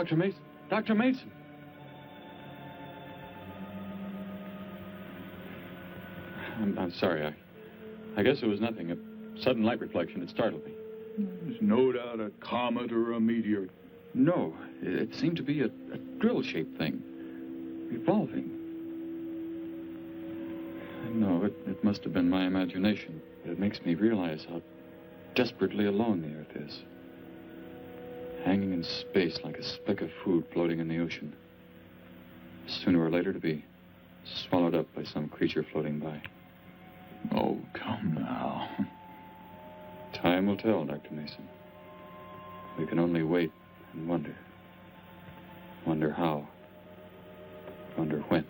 Dr. Mason! Dr. Mason! I'm sorry. I guess it was nothing. A sudden light reflection. It startled me. There's no doubt a comet or a meteor. No, it seemed to be a drill-shaped thing. Revolving. No, it must have been my imagination. But it makes me realize how desperately alone the Earth is. Hanging in space like a speck of food floating in the ocean. Sooner or later to be swallowed up by some creature floating by. Oh, come now. Time will tell, Dr. Mason. We can only wait and wonder. Wonder how. Wonder when.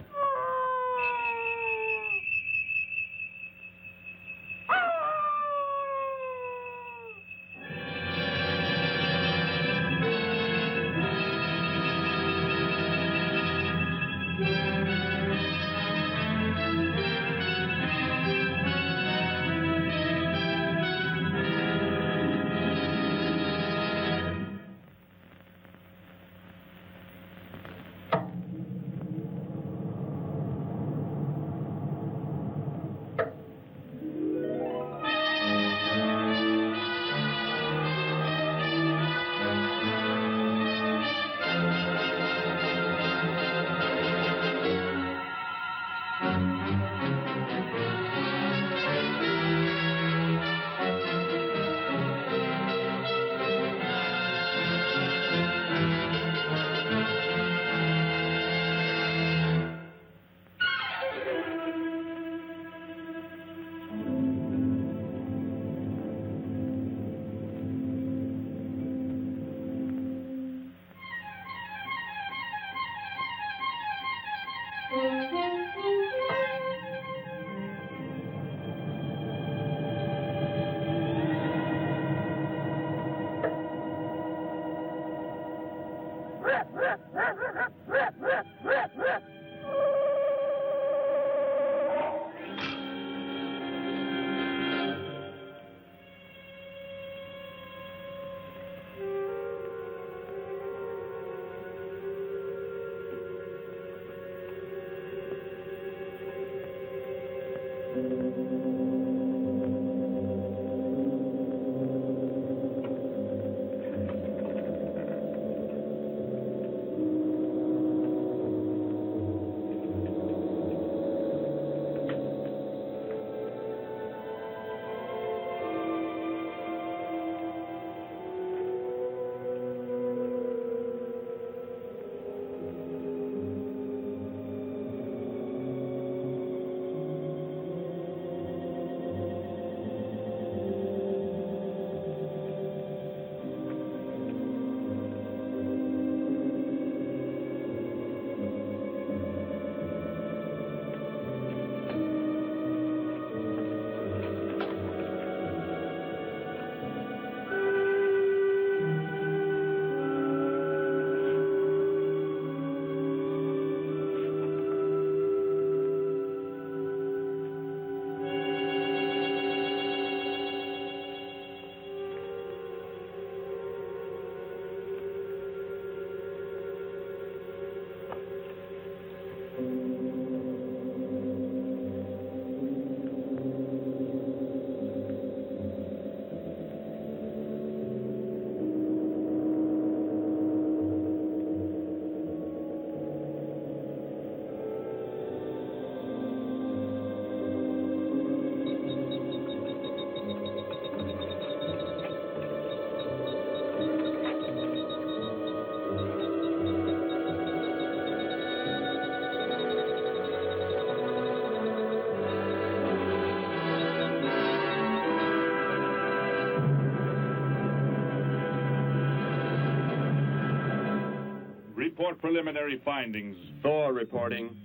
Report preliminary findings. Thor reporting.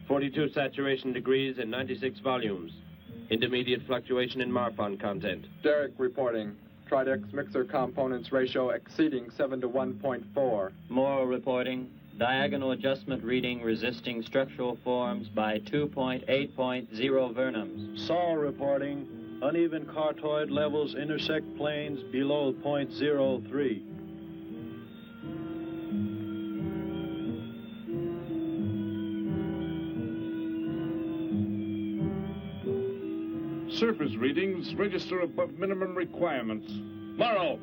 42 saturation degrees in 96 volumes. Intermediate fluctuation in Marfan content. Derek reporting. Tridex mixer components ratio exceeding 7 to 1.4. Morrow reporting. Diagonal adjustment reading resisting structural forms by 2.8.0 vernums. Saul reporting. Uneven cartoid levels intersect planes below .03. Surface readings register above minimum requirements. Morrow,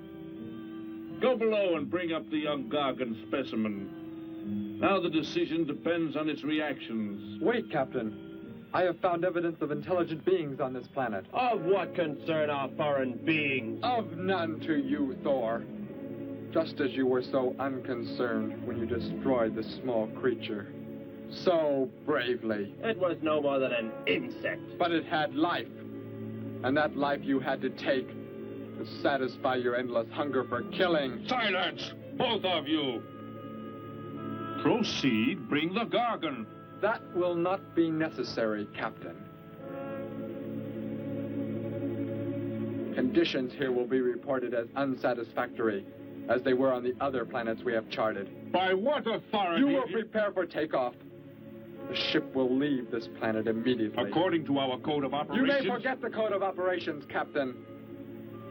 go below and bring up the young Gargon specimen. Now the decision depends on its reactions. Wait, Captain. I have found evidence of intelligent beings on this planet. Of what concern are foreign beings? Of none to you, Thor. Just as you were so unconcerned when you destroyed the small creature. So bravely. It was no more than an insect. But it had life. And that life you had to take to satisfy your endless hunger for killing. Silence, both of you! Proceed, bring the Gargon. That will not be necessary, Captain. Conditions here will be reported as unsatisfactory, as they were on the other planets we have charted. By what authority? You will prepare for takeoff. The ship will leave this planet immediately. According to our code of operations... You may forget the code of operations, Captain.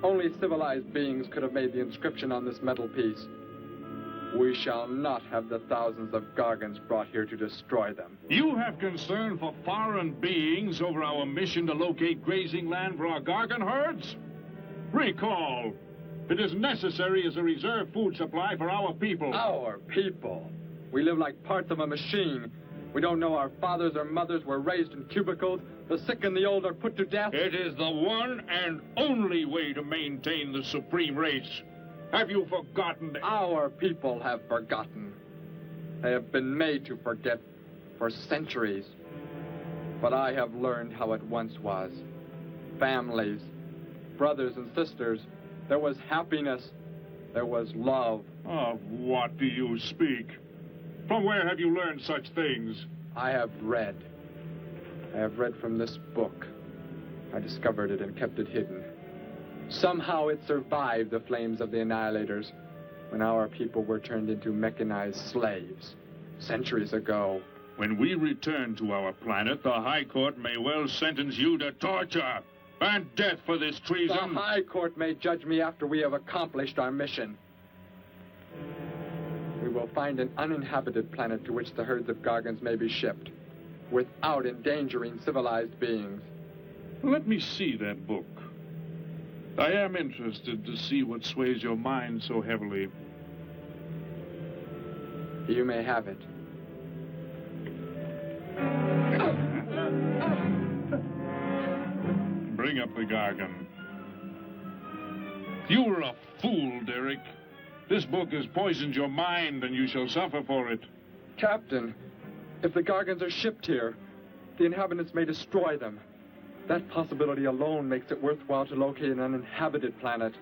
Only civilized beings could have made the inscription on this metal piece. We shall not have the thousands of Gargons brought here to destroy them. You have concern for foreign beings over our mission to locate grazing land for our Gargon herds? Recall, it is necessary as a reserve food supply for our people. Our people? We live like parts of a machine. We don't know our fathers or mothers were raised in cubicles. The sick and the old are put to death. It is the one and only way to maintain the supreme race. Have you forgotten? Our people have forgotten. They have been made to forget for centuries. But I have learned how it once was. Families, brothers and sisters. There was happiness. There was love. Of what do you speak? From where have you learned such things? I have read. I have read from this book. I discovered it and kept it hidden. Somehow it survived the flames of the Annihilators when our people were turned into mechanized slaves centuries ago. When we return to our planet, the High Court may well sentence you to torture and death for this treason. The High Court may judge me after we have accomplished our mission. We will find an uninhabited planet to which the herds of Gargons may be shipped, without endangering civilized beings. Let me see that book. I am interested to see what sways your mind so heavily. You may have it. Bring up the Gargon. You were a fool, Derek. This book has poisoned your mind, and you shall suffer for it. Captain, if the Gargons are shipped here, the inhabitants may destroy them. That possibility alone makes it worthwhile to locate an uninhabited planet.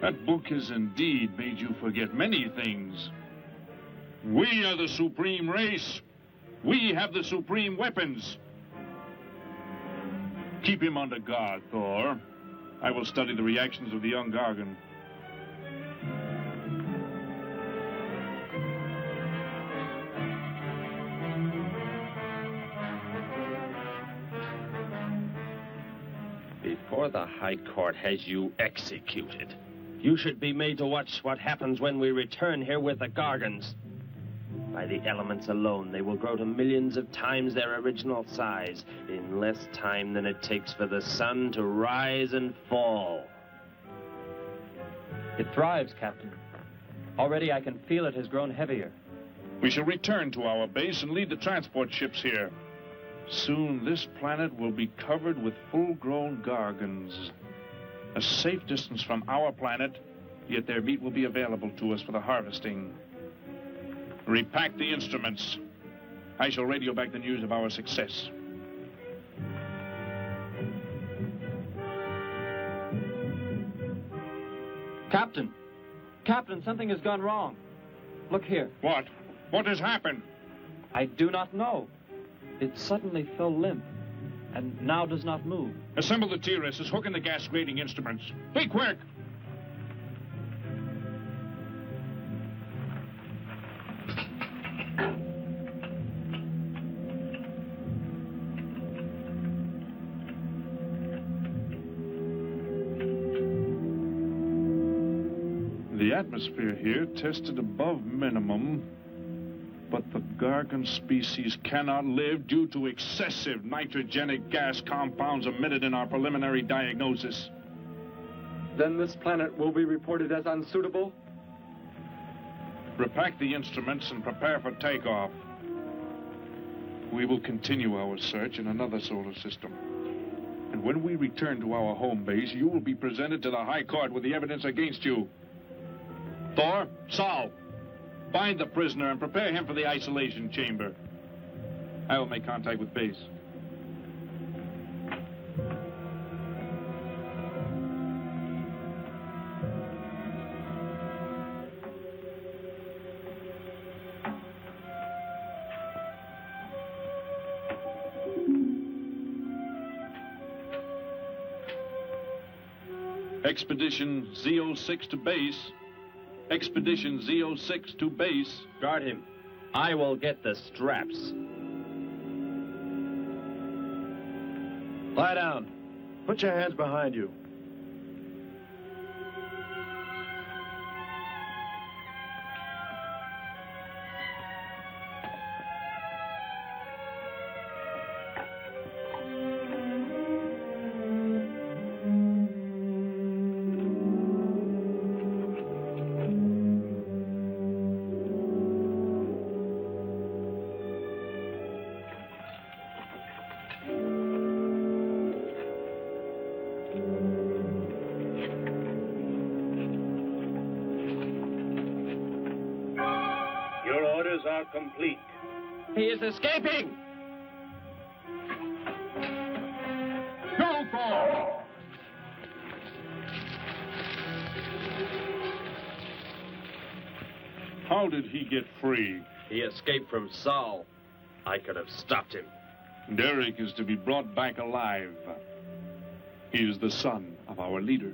That book has indeed made you forget many things. We are the supreme race. We have the supreme weapons. Keep him under guard, Thor. I will study the reactions of the young Gargon. Before the High Court has you executed, you should be made to watch what happens when we return here with the Gargons. By the elements alone, they will grow to millions of times their original size in less time than it takes for the sun to rise and fall. It thrives, Captain. Already I can feel it has grown heavier. We shall return to our base and lead the transport ships here. Soon this planet will be covered with full-grown Gargons. A safe distance from our planet, yet their meat will be available to us for the harvesting. Repack the instruments. I shall radio back the news of our success. Captain! Captain, something has gone wrong. Look here. What? What has happened? I do not know. It suddenly fell limp, and now does not move. Assemble the TRSs, hook in the gas grading instruments. Be quick! The atmosphere here tested above minimum, but the Gargon species cannot live due to excessive nitrogenic gas compounds emitted in our preliminary diagnosis. Then this planet will be reported as unsuitable? Repack the instruments and prepare for takeoff. We will continue our search in another solar system. And when we return to our home base, you will be presented to the High Court with the evidence against you. Thor, Saul, find the prisoner and prepare him for the isolation chamber. I will make contact with base. Expedition Z06 to base. Expedition Z06 to base. Guard him. I will get the straps. Lie down. Put your hands behind you. Are complete. He is escaping! Go, Thor! How did he get free? He escaped from Saul. I could have stopped him. Derek is to be brought back alive. He is the son of our leader.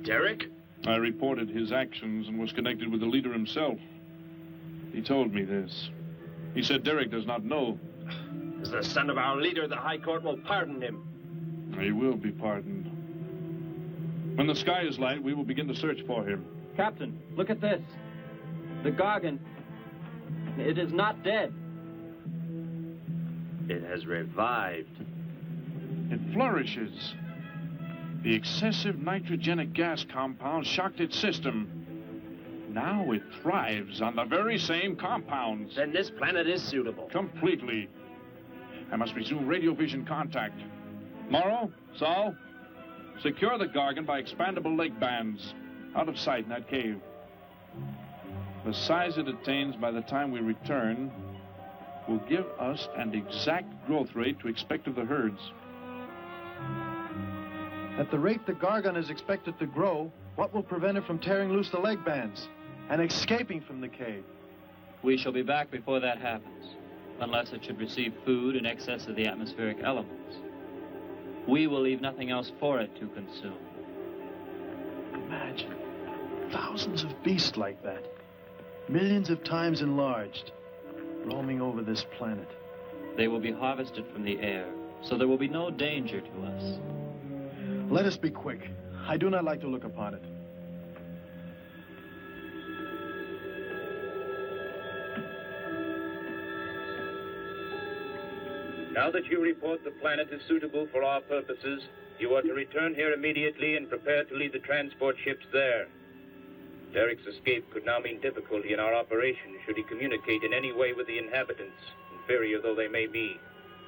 Derek? I reported his actions and was connected with the leader himself. He told me this. He said Derek does not know. As the son of our leader, the High Court will pardon him. He will be pardoned. When the sky is light, we will begin to search for him. Captain, look at this. The Gargon. It is not dead. It has revived. It flourishes. The excessive nitrogenic gas compound shocked its system. Now it thrives on the very same compounds. Then this planet is suitable. Completely. I must resume radio vision contact. Morrow, Saul, secure the Gargon by expandable leg bands. Out of sight in that cave. The size it attains by the time we return will give us an exact growth rate to expect of the herds. At the rate the Gargon is expected to grow, what will prevent it from tearing loose the leg bands and escaping from the cave? We shall be back before that happens, unless it should receive food in excess of the atmospheric elements. We will leave nothing else for it to consume. Imagine thousands of beasts like that, millions of times enlarged, roaming over this planet. They will be harvested from the air, so there will be no danger to us. Let us be quick. I do not like to look upon it. Now that you report the planet is suitable for our purposes, you are to return here immediately and prepare to lead the transport ships there. Derek's escape could now mean difficulty in our operation should he communicate in any way with the inhabitants, inferior though they may be.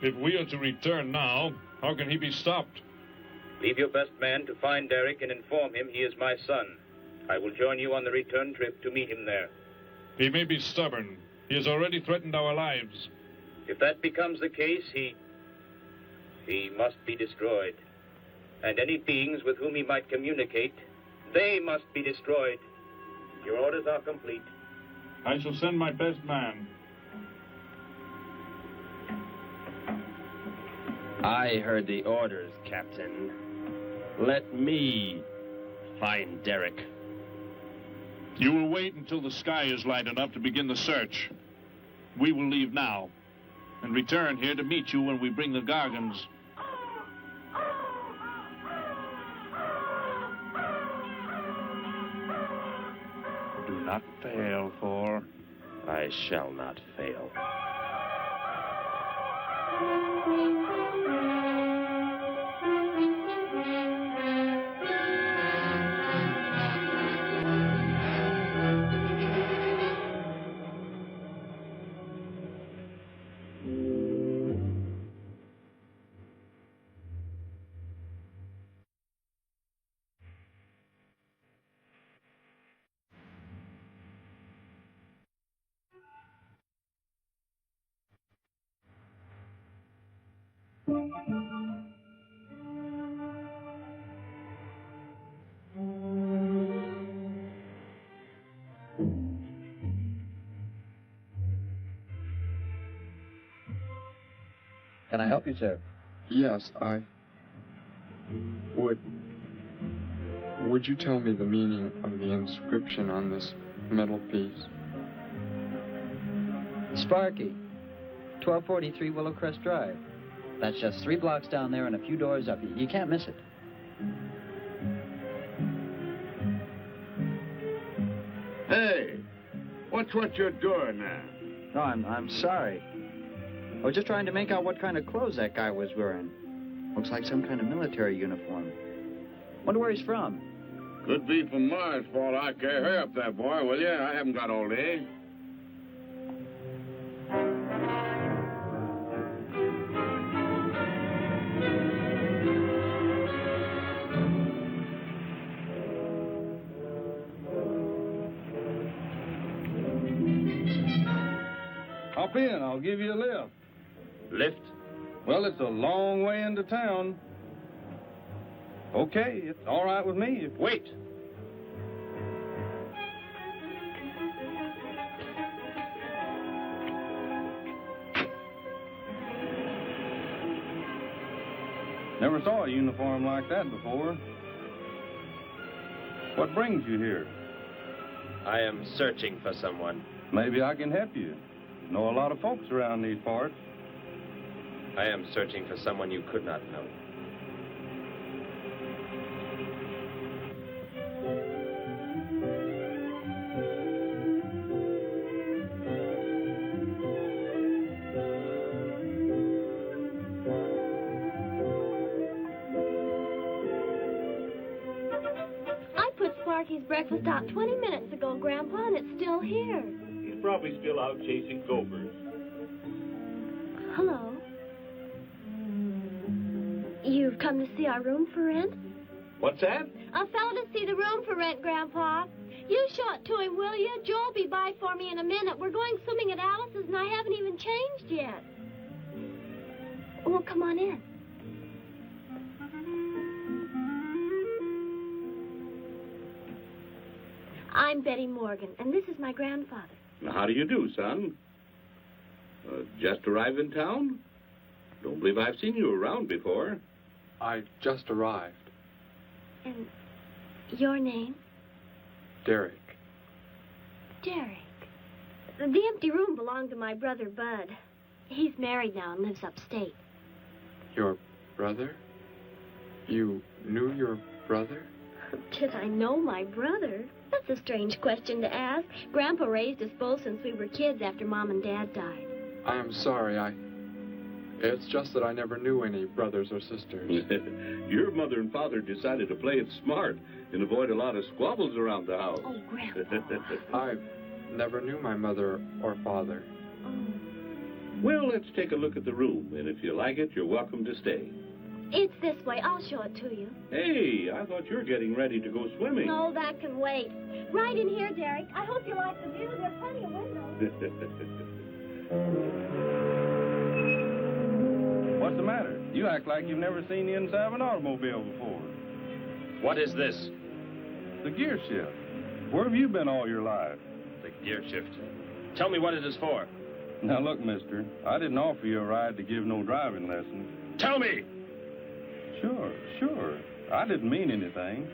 If we are to return now, how can he be stopped? Leave your best man to find Derek and inform him he is my son. I will join you on the return trip to meet him there. He may be stubborn. He has already threatened our lives. If that becomes the case, he must be destroyed. And any beings with whom he might communicate, they must be destroyed. Your orders are complete. I shall send my best man. I heard the orders, Captain. Let me find Derek. You will wait until the sky is light enough to begin the search. We will leave now and return here to meet you when we bring the Gargons. Do not fail, Thor. I shall not fail. Can I help you, sir? Yes, Would you tell me the meaning of the inscription on this metal piece? Sparky, 1243 Willowcrest Drive. That's just 3 blocks down there and a few doors up. You can't miss it. Hey, what's what you're doing there? No, I'm sorry. I was just trying to make out what kind of clothes that guy was wearing. Looks like some kind of military uniform. Wonder where he's from. Could be from Mars, for all I care. Hurry up there, boy, will you? I haven't got all day. Hop in, I'll give you a lift. Lift? Well, it's a long way into town. Okay, it's all right with me. Wait. Never saw a uniform like that before. What brings you here? I am searching for someone. Maybe I can help you. Know a lot of folks around these parts. I am searching for someone you could not know. I put Sparky's breakfast out 20 minutes ago, Grandpa, and it's still here. He's probably still out chasing gophers. Hello. You've come to see our room for rent? What's that? A fellow to see the room for rent, Grandpa. You show it to him, will you? Joe'll be by for me in a minute. We're going swimming at Alice's, and I haven't even changed yet. Well, come on in. I'm Betty Morgan, and this is my grandfather. How do you do, son? Just arrived in town? Don't believe I've seen you around before. I just arrived. And your name? Derek. Derek. The empty room belonged to my brother, Bud. He's married now and lives upstate. Your brother? You knew your brother? Did I know my brother? That's a strange question to ask. Grandpa raised us both since we were kids after Mom and Dad died. I am sorry, It's just that I never knew any brothers or sisters. Your mother and father decided to play it smart and avoid a lot of squabbles around the house. Oh, Grandpa. I never knew my mother or father. Oh. Well, let's take a look at the room, and if you like it, you're welcome to stay. It's this way. I'll show it to you. Hey, I thought you were getting ready to go swimming. No, that can wait. Right in here, Derek. I hope you like the view. There are plenty of windows. What's the matter? You act like you've never seen the inside of an automobile before. What is this? The gear shift. Where have you been all your life? The gear shift. Tell me what it is for. Now, look, mister, I didn't offer you a ride to give no driving lessons. Tell me! Sure. I didn't mean anything.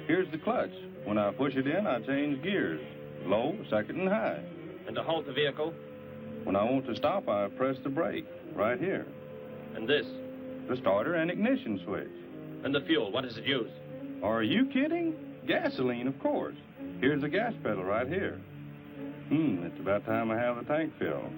Here's the clutch. When I push it in, I change gears. Low, second, and high. And to halt the vehicle? When I want to stop, I press the brake, right here. And this? The starter and ignition switch. And the fuel, what does it use? Are you kidding? Gasoline, of course. Here's the gas pedal right here. It's about time I have the tank filled.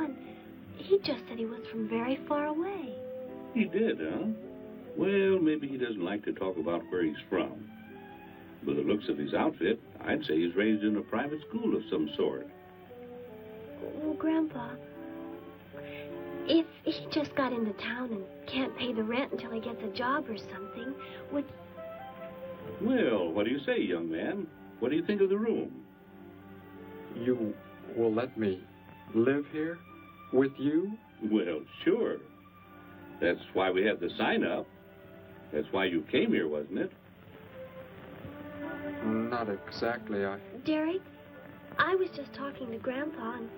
and he just said he was from very far away. He did, huh? Well, maybe he doesn't like to talk about where he's from. By the looks of his outfit, I'd say he's raised in a private school of some sort. Oh, Grandpa, if he just got into town and can't pay the rent until he gets a job or something, would... Well, what do you say, young man? What do you think of the room? You will let me live here with you? Well, sure. That's why we had the sign up. That's why you came here, wasn't it? Not exactly. Derek, I was just talking to Grandpa, and...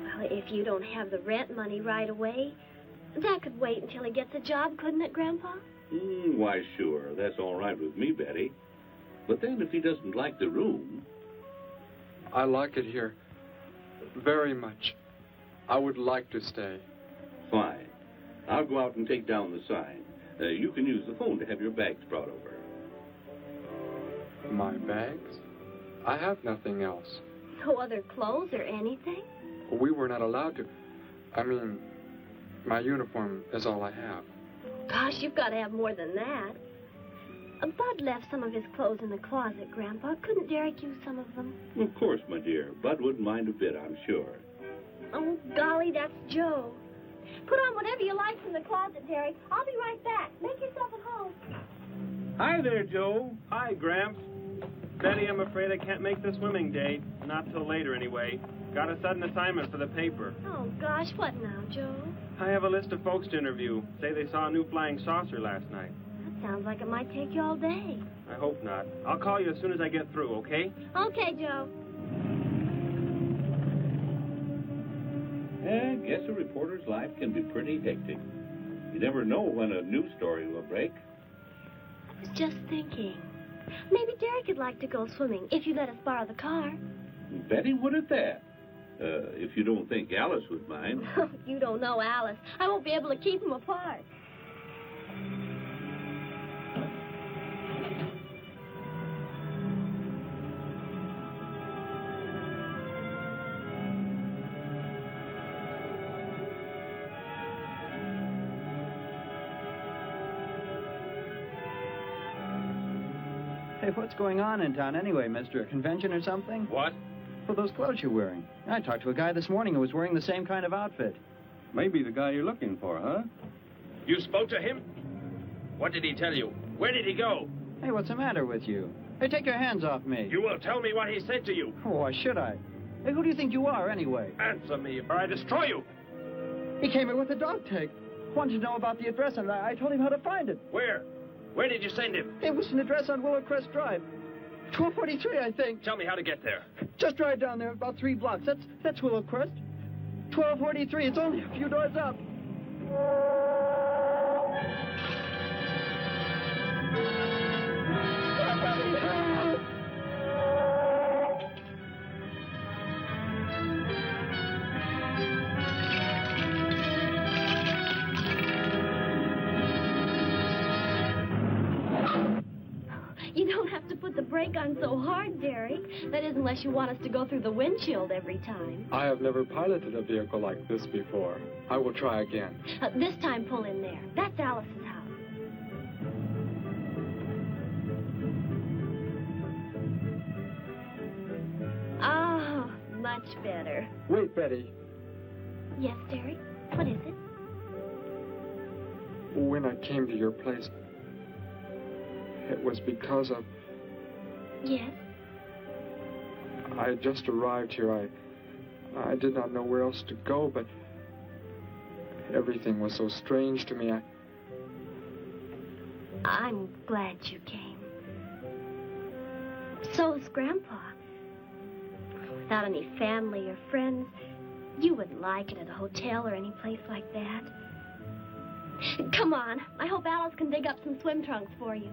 Well, if you don't have the rent money right away, that could wait until he gets a job, couldn't it, Grandpa? Why, sure. That's all right with me, Betty. But then if he doesn't like the room... I like it here very much. I would like to stay. Fine. I'll go out and take down the sign. You can use the phone to have your bags brought over. My bags? I have nothing else. No other clothes or anything? We were not allowed to. I mean, my uniform is all I have. Gosh, you've got to have more than that. Bud left some of his clothes in the closet, Grandpa. Couldn't Derek use some of them? Of course, my dear. Bud wouldn't mind a bit, I'm sure. Oh, golly, that's Joe. Put on whatever you like from the closet, Derek. I'll be right back. Make yourself at home. Hi there, Joe. Hi, Gramps. Betty, I'm afraid I can't make the swimming date. Not till later, anyway. Got a sudden assignment for the paper. Oh, gosh, what now, Joe? I have a list of folks to interview. Say they saw a new flying saucer last night. That sounds like it might take you all day. I hope not. I'll call you as soon as I get through, okay? Okay, Joe. I guess a reporter's life can be pretty hectic. You never know when a news story will break. I was just thinking. Maybe Derek would like to go swimming if you let us borrow the car. Betty would at that. If you don't think Alice would mind. You don't know Alice. I won't be able to keep them apart. Hey, what's going on in town anyway, mister? A convention or something? What? For those clothes you're wearing. I talked to a guy this morning who was wearing the same kind of outfit. Maybe the guy you're looking for, huh? You spoke to him? What did he tell you? Where did he go? Hey, what's the matter with you? Hey, take your hands off me. You will tell me what he said to you. Oh, why should I? Hey, who do you think you are, anyway? Answer me, or I destroy you. He came in with a dog tag. Wanted to know about the address, and I told him how to find it. Where? Where did you send him? It was an address on Willow Crest Drive. 1243, I think. Tell me how to get there. Just right down there, about 3 blocks. That's Willow Crest. 1243. It's only a few doors up. You don't have to put the brake on so hard, Derek. That is, unless you want us to go through the windshield every time. I have never piloted a vehicle like this before. I will try again. This time, pull in there. That's Alice's house. Oh, much better. Wait, Betty. Yes, Derek? What is it? When I came to your place, it was because of... Yes? I had just arrived here. I did not know where else to go, but everything was so strange to me. I'm glad you came. So is Grandpa. Without any family or friends, you wouldn't like it at a hotel or any place like that. Come on. I hope Alice can dig up some swim trunks for you.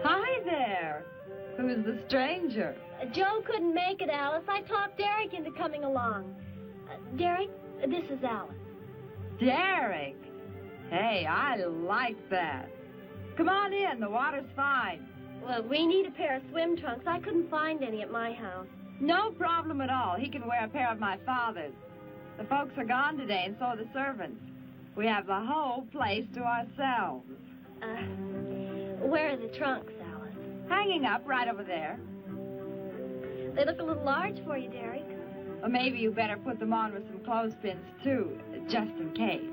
Hi there. Who's the stranger? Joe couldn't make it, Alice. I talked Derek into coming along. Derek, this is Alice. Derek. Hey, I like that. Come on in, the water's fine. Well, we need a pair of swim trunks. I couldn't find any at my house. No problem at all. He can wear a pair of my father's. The folks are gone today, and so are the servants. We have the whole place to ourselves. Where are the trunks, Alice? Hanging up right over there. They look a little large for you, Derek. Or maybe you better put them on with some clothespins, too, just in case.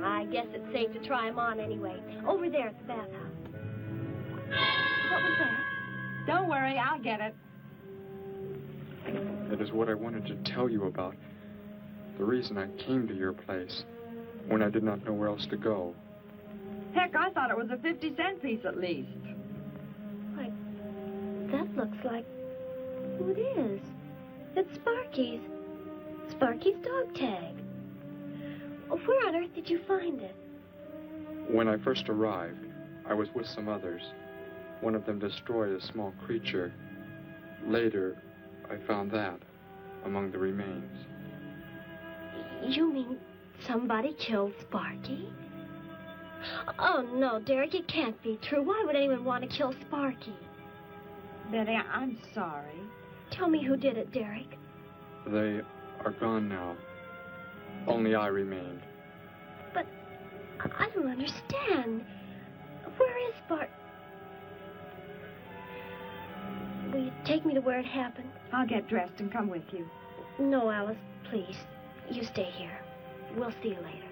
I guess it's safe to try them on anyway. Over there at the bathhouse. What was that? Don't worry, I'll get it. It is what I wanted to tell you about. The reason I came to your place when I did not know where else to go. Heck, I thought it was a 50-cent piece at least. Why, that looks like... Who it is? It's Sparky's. Sparky's dog tag. Where on earth did you find it? When I first arrived, I was with some others. One of them destroyed a small creature. Later, I found that among the remains. You mean somebody killed Sparky? Oh, no, Derek, it can't be true. Why would anyone want to kill Sparky? Betty, I'm sorry. Tell me who did it, Derek. They are gone now. Only I remained. But I don't understand. Where is Sparky? Will you take me to where it happened? I'll get dressed and come with you. No, Alice, please. You stay here. We'll see you later.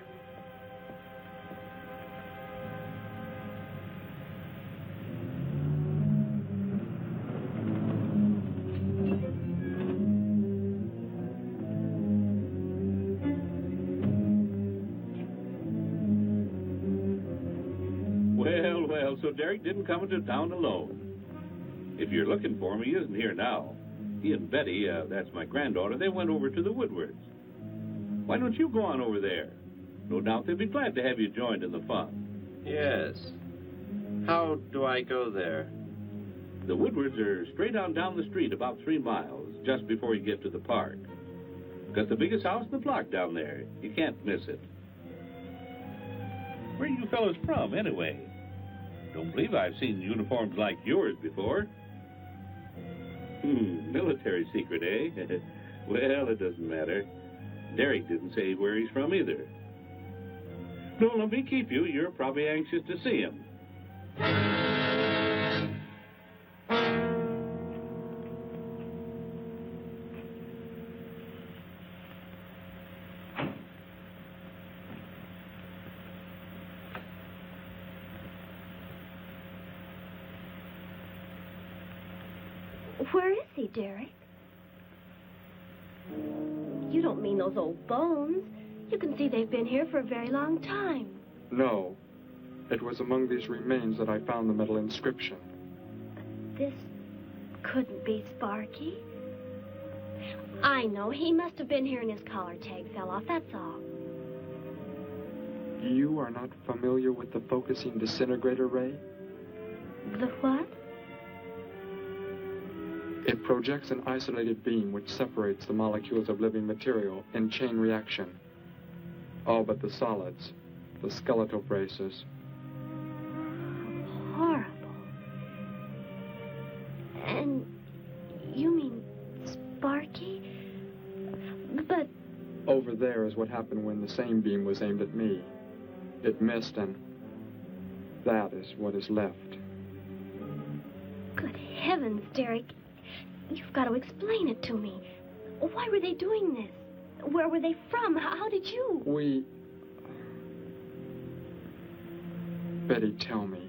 Well, so Derek didn't come into town alone. If you're looking for him, he isn't here now. He and Betty, that's my granddaughter, they went over to the Woodwards. Why don't you go on over there? No doubt they'd be glad to have you joined in the fun. Yes. How do I go there? The Woodwards are straight on down the street about 3 miles, just before you get to the park. Got the biggest house in the block down there. You can't miss it. Where are you fellas from, anyway? Don't believe I've seen uniforms like yours before. Military secret, eh? Well, it doesn't matter. Derek didn't say where he's from either. Don't let me keep you. You're probably anxious to see him. Where is he, Derek? You don't mean those old bones. You can see they've been here for a very long time. No. It was among these remains that I found the metal inscription. This couldn't be Sparky. I know. He must have been here and his collar tag fell off, that's all. You are not familiar with the focusing disintegrator ray? The what? It projects an isolated beam which separates the molecules of living material in chain reaction. All but the solids, the skeletal braces. Horrible. And you mean Sparky? But... Over there is what happened when the same beam was aimed at me. It missed, and that is what is left. Good heavens, Derek. You've got to explain it to me. Why were they doing this? Where were they from? How did you... Betty, tell me,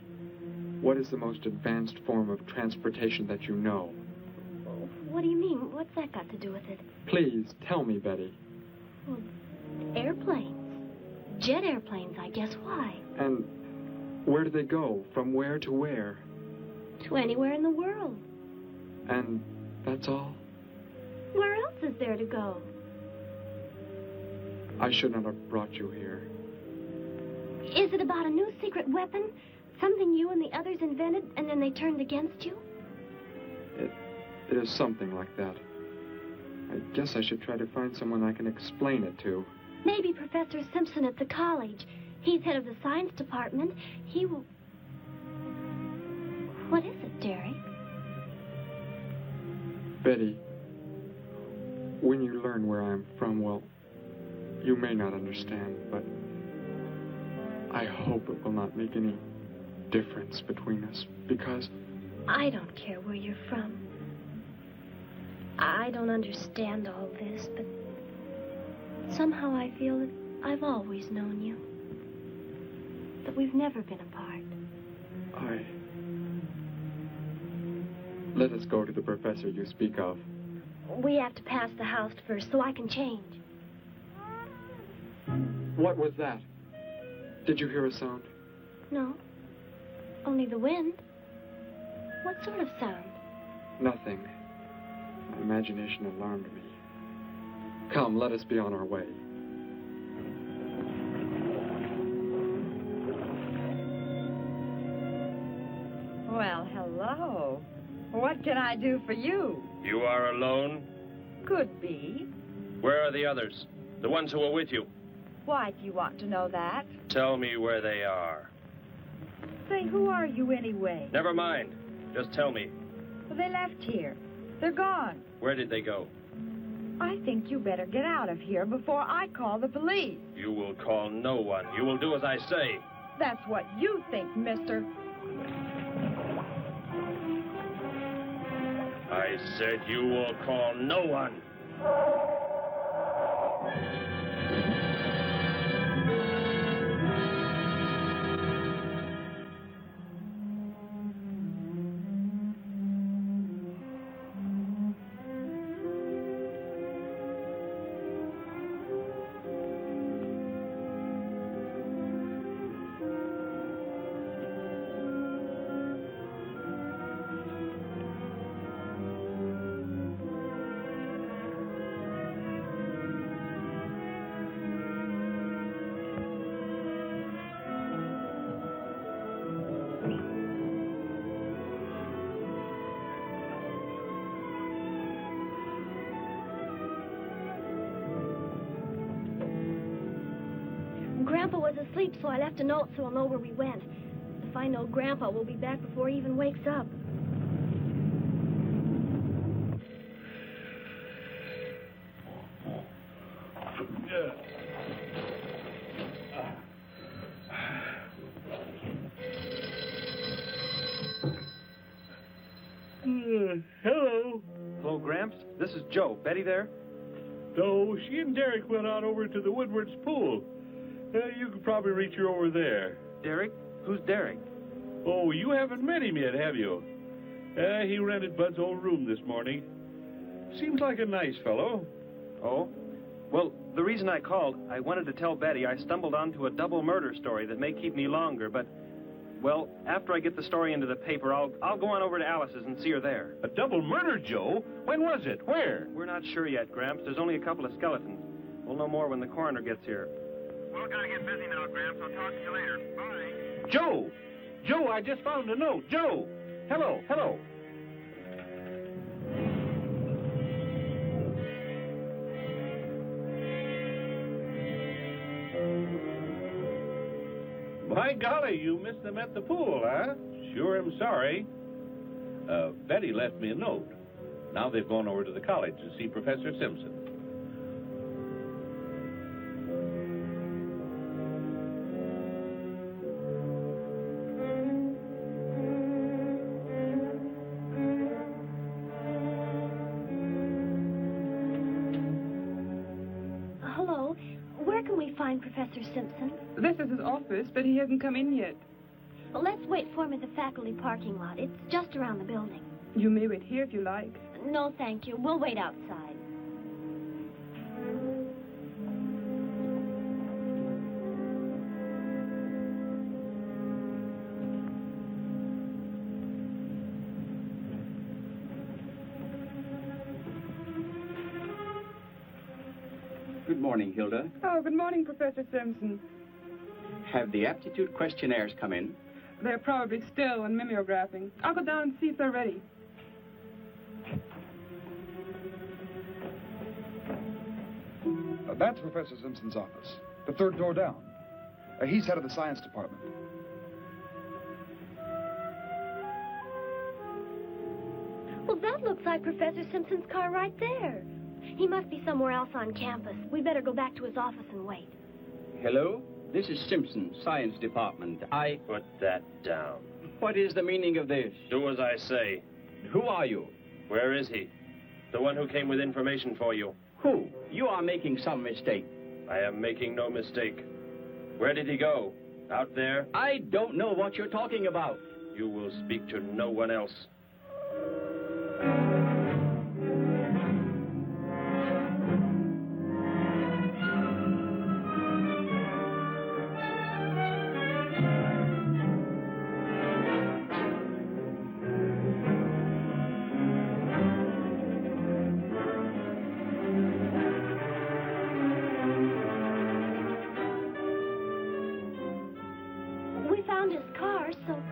what is the most advanced form of transportation that you know? What do you mean? What's that got to do with it? Please, tell me, Betty. Well, airplanes. Jet airplanes, I guess. Why? And where do they go? From where to where? To anywhere in the world. And that's all? Where else is there to go? I should not have brought you here. Is it about a new secret weapon? Something you and the others invented and then they turned against you? It is something like that. I guess I should try to find someone I can explain it to. Maybe Professor Simpson at the college. He's head of the science department. He will... What is it, Derek? Betty, when you learn where I'm from, well, you may not understand, but I hope it will not make any difference between us, because... I don't care where you're from. I don't understand all this, but somehow I feel that I've always known you. That we've never been apart. Let us go to the professor you speak of. We have to pass the house first so I can change. What was that? Did you hear a sound? No. Only the wind. What sort of sound? Nothing. My imagination alarmed me. Come, let us be on our way. Well, hello. What can I do for you? You are alone? Could be. Where are the others? The ones who were with you? Why do you want to know that? Tell me where they are. Say, who are you anyway? Never mind. Just tell me. Well, they left here. They're gone. Where did they go? I think you better get out of here before I call the police. You will call no one. You will do as I say. That's what you think, mister. I said you will call no one. Grandpa was asleep, so I left a note so he'll know where we went. If I know Grandpa will be back before he even wakes up. Hello. Hello, Gramps. This is Joe. Betty there? No, she and Derek went out over to the Woodward's pool. You could probably reach her over there. Derek? Who's Derek? Oh, you haven't met him yet, have you? He rented Bud's old room this morning. Seems like a nice fellow. Oh? Well, the reason I called, I wanted to tell Betty I stumbled onto a double murder story that may keep me longer, but, well, after I get the story into the paper, I'll go on over to Alice's and see her there. A double murder, Joe? When was it? Where? We're not sure yet, Gramps. There's only a couple of skeletons. We'll know more when the coroner gets here. Well, gotta get busy now, Gramps. I'll talk to you later. Bye. Joe! Joe, I just found a note. Joe! Hello, hello. My golly, you missed them at the pool, huh? Sure am sorry. Betty left me a note. Now they've gone over to the college to see Professor Simpson. Hello. Where can we find Professor Simpson? This is his office, but he hasn't come in yet. Well, let's wait for him at the faculty parking lot. It's just around the building. You may wait here if you like. No, thank you. We'll wait outside. Good morning, Hilda. Oh, good morning, Professor Simpson. Have the aptitude questionnaires come in? They're probably still in mimeographing. I'll go down and see if they're ready. That's Professor Simpson's office. The third door down. He's head of the science department. Well, that looks like Professor Simpson's car right there. He must be somewhere else on campus. We better go back to his office and wait. Hello? This is Simpson, science department. Put that down. What is the meaning of this? Do as I say. Who are you? Where is he? The one who came with information for you. Who? You are making some mistake. I am making no mistake. Where did he go? Out there? I don't know what you're talking about. You will speak to no one else.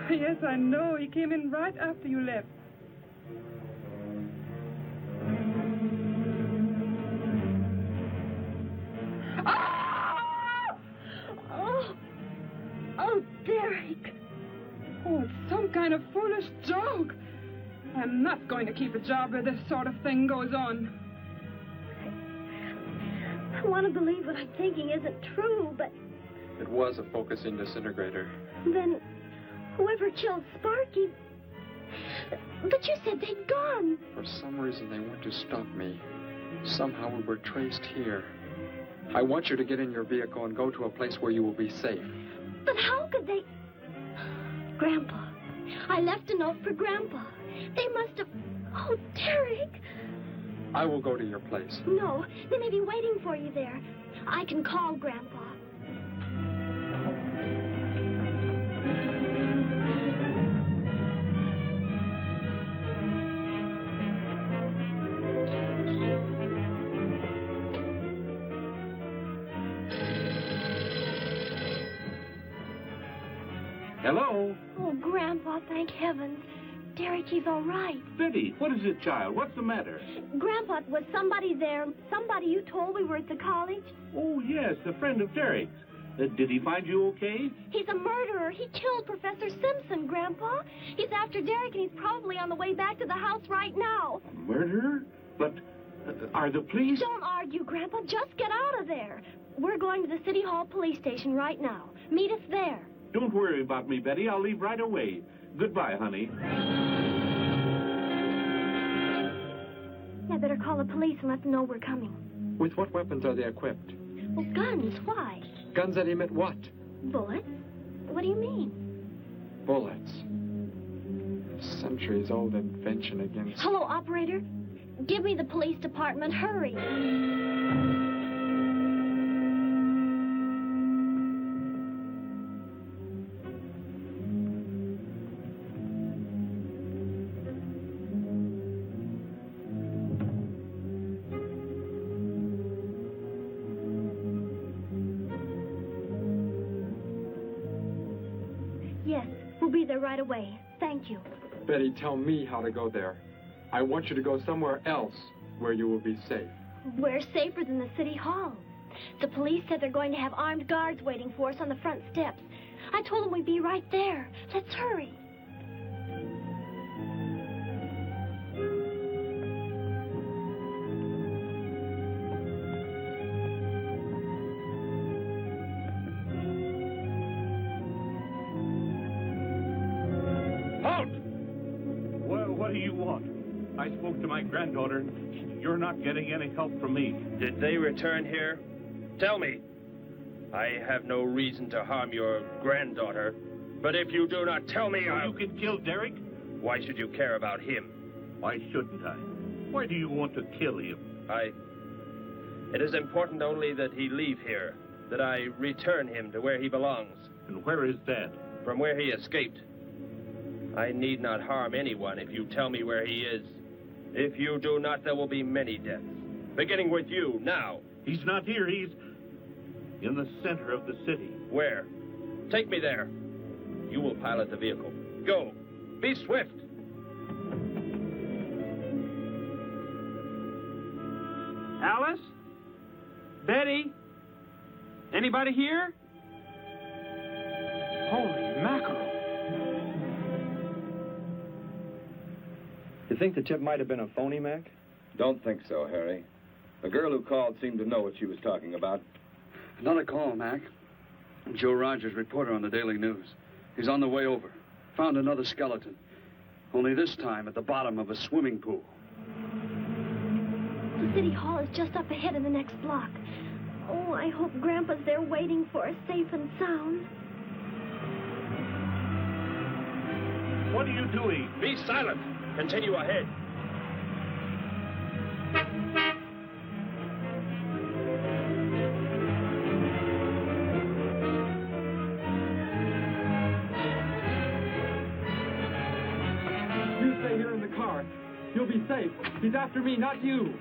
Yes, I know. He came in right after you left. Ah! Oh, Derek. Oh, it's some kind of foolish joke. I'm not going to keep a job where this sort of thing goes on. I want to believe what I'm thinking isn't true, but... It was a focusing disintegrator. Then whoever killed Sparky... But you said they'd gone. For some reason, they want to stop me. Somehow we were traced here. I want you to get in your vehicle and go to a place where you will be safe. But how could they... Grandpa. I left a note for Grandpa. They must have... Oh, Derek. I will go to your place. No, they may be waiting for you there. I can call Grandpa. Hello? Oh, Grandpa, thank heavens. Derek, he's all right. Betty, what is it, child? What's the matter? Grandpa, was somebody there? Somebody you told we were at the college? Oh, yes, a friend of Derek's. Did he find you okay? He's a murderer. He killed Professor Simpson, Grandpa. He's after Derek, and he's probably on the way back to the house right now. A murderer? But are the police... Don't argue, Grandpa. Just get out of there. We're going to the City Hall police station right now. Meet us there. Don't worry about me, Betty. I'll leave right away. Goodbye, honey. I better call the police and let them know we're coming. With what weapons are they equipped? Well, guns. Why? Guns that emit what? Bullets? What do you mean? Bullets. A centuries-old invention against... Hello, operator. Give me the police department. Hurry. Yes, we'll be there right away. Thank you. Betty, tell me how to go there. I want you to go somewhere else where you will be safe. We're safer than the City Hall. The police said they're going to have armed guards waiting for us on the front steps. I told them we'd be right there. Let's hurry. What do you want? I spoke to my granddaughter. You're not getting any help from me. Did they return here? Tell me. I have no reason to harm your granddaughter, but if you do not tell me, You can kill Derek? Why should you care about him? Why shouldn't I? Why do you want to kill him? It is important only that he leave here, that I return him to where he belongs. And where is that? From where he escaped. I need not harm anyone if you tell me where he is. If you do not, there will be many deaths. Beginning with you, now. He's not here. He's in the center of the city. Where? Take me there. You will pilot the vehicle. Go. Be swift. Alice? Betty? Anybody here? You think the tip might have been a phony, Mac? Don't think so, Harry. The girl who called seemed to know what she was talking about. Another call, Mac. Joe Rogers, reporter on the Daily News. He's on the way over. Found another skeleton. Only this time at the bottom of a swimming pool. The city hall is just up ahead in the next block. Oh, I hope Grandpa's there waiting for us safe and sound. What are you doing? Be silent. Continue ahead. You stay here in the car. You'll be safe. He's after me, not you.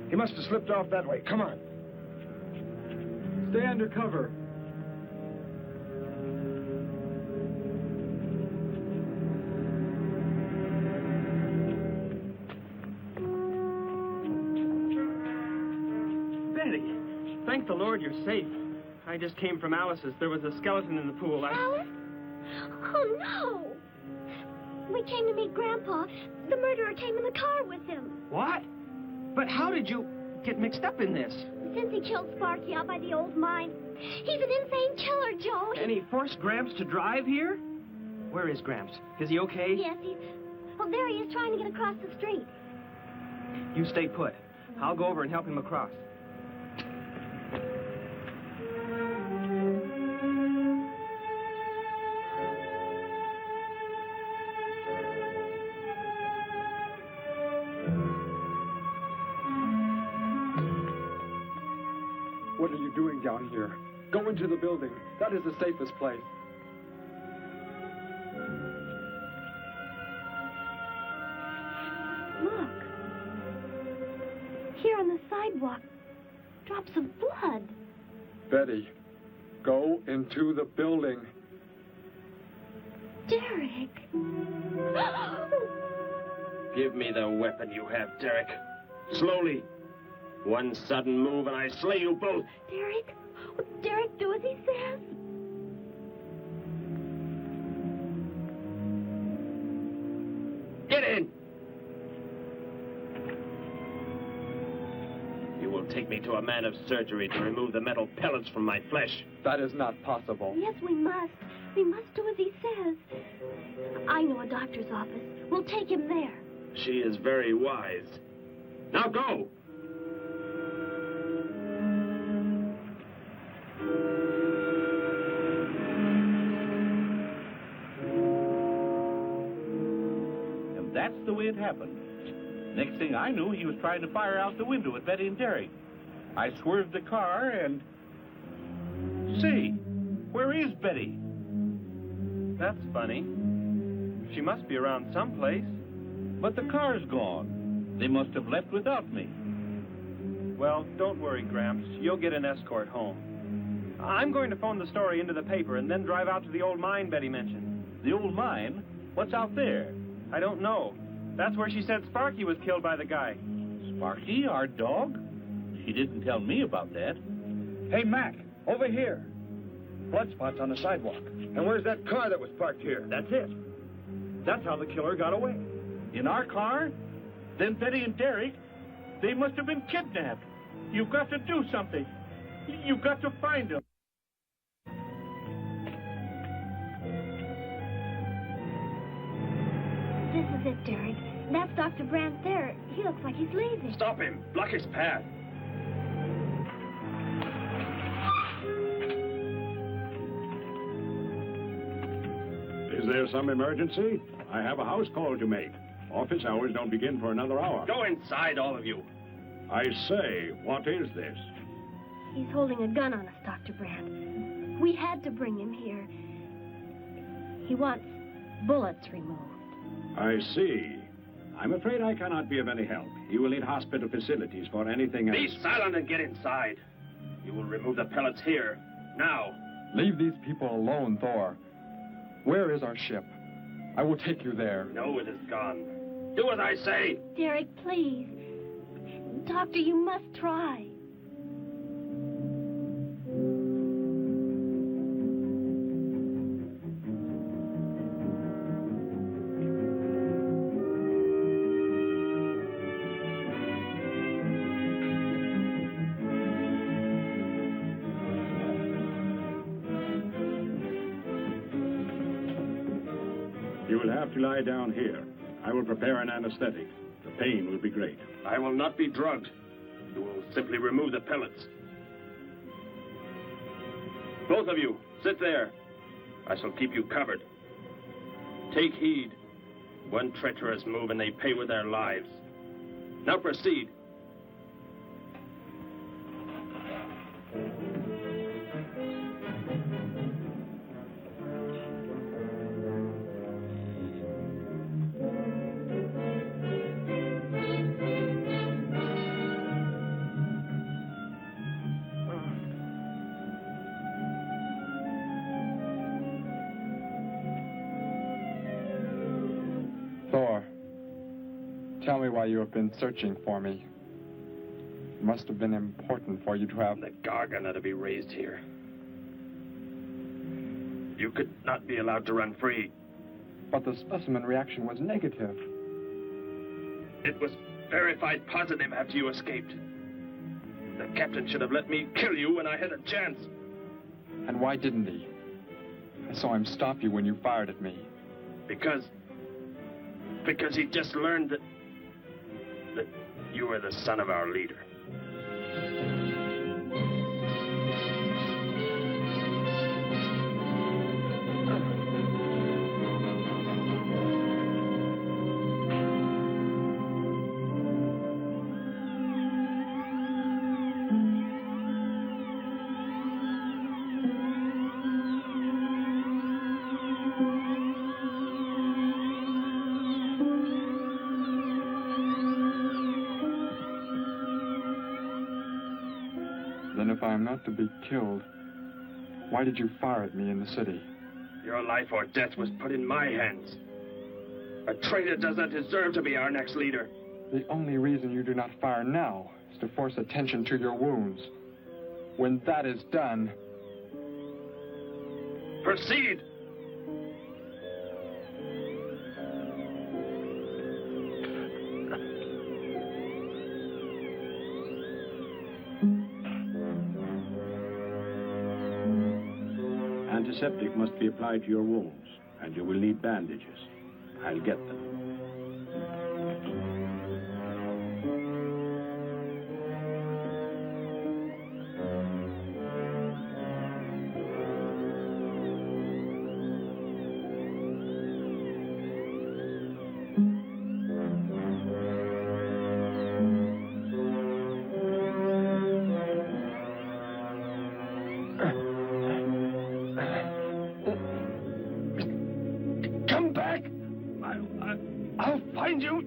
He must have slipped off that way. Come on. Stay under cover. Betty, thank the Lord you're safe. I just came from Alice's. There was a skeleton in the pool. Alice? Oh, no. We came to meet Grandpa. The murderer came in the car with him. What? But how did you get mixed up in this? Since he killed Sparky out by the old mine. He's an insane killer, Joe. And he forced Gramps to drive here? Where is Gramps? Is he okay? Yes, well, there he is trying to get across the street. You stay put. I'll go over and help him across. What are you doing down here? Go into the building. That is the safest place. Look. Here on the sidewalk. Drops of blood. Betty, go into the building. Derek. Give me the weapon you have, Derek. Slowly. One sudden move and I slay you both. Derek? Would Derek do as he says? Get in! You will take me to a man of surgery to remove the metal pellets from my flesh. That is not possible. Yes, we must. We must do as he says. I know a doctor's office. We'll take him there. She is very wise. Now go! That's the way it happened. Next thing I knew, he was trying to fire out the window at Betty and Derek. I swerved the car and... Say, where is Betty? That's funny. She must be around someplace. But the car's gone. They must have left without me. Well, don't worry, Gramps. You'll get an escort home. I'm going to phone the story into the paper and then drive out to the old mine Betty mentioned. The old mine? What's out there? I don't know. That's where she said Sparky was killed by the guy. Sparky, our dog? She didn't tell me about that. Hey, Mac, over here. Blood spots on the sidewalk. And where's that car that was parked here? That's it. That's how the killer got away. In our car? Then Betty and Derek, they must have been kidnapped. You've got to do something. You've got to find him. This is it, Derek. That's Dr. Brandt there. He looks like he's leaving. Stop him. Block his path. Is there some emergency? I have a house call to make. Office hours don't begin for another hour. Go inside, all of you. I say, what is this? He's holding a gun on us, Dr. Brandt. We had to bring him here. He wants bullets removed. I see. I'm afraid I cannot be of any help. You will need hospital facilities for anything else. Be silent and get inside. You will remove the pellets here, now. Leave these people alone, Thor. Where is our ship? I will take you there. No, it is gone. Do as I say. Derek, please. Doctor, you must try. You will have to lie down here. I will prepare an anesthetic. The pain will be great. I will not be drugged. You will simply remove the pellets. Both of you, sit there. I shall keep you covered. Take heed. One treacherous move and they pay with their lives. Now proceed. Thor, tell me why you have been searching for me. It must have been important for you to have... The Gargon are to be raised here. You could not be allowed to run free. But the specimen reaction was negative. It was verified positive after you escaped. The captain should have let me kill you when I had a chance. And why didn't he? I saw him stop you when you fired at me. Because he just learned that you were the son of our leader. Then if I am not to be killed, why did you fire at me in the city? Your life or death was put in my hands. A traitor does not deserve to be our next leader. The only reason you do not fire now is to force attention to your wounds. When that is done... Proceed! Antiseptic must be applied to your wounds, and you will need bandages. I'll get them. I'll find you.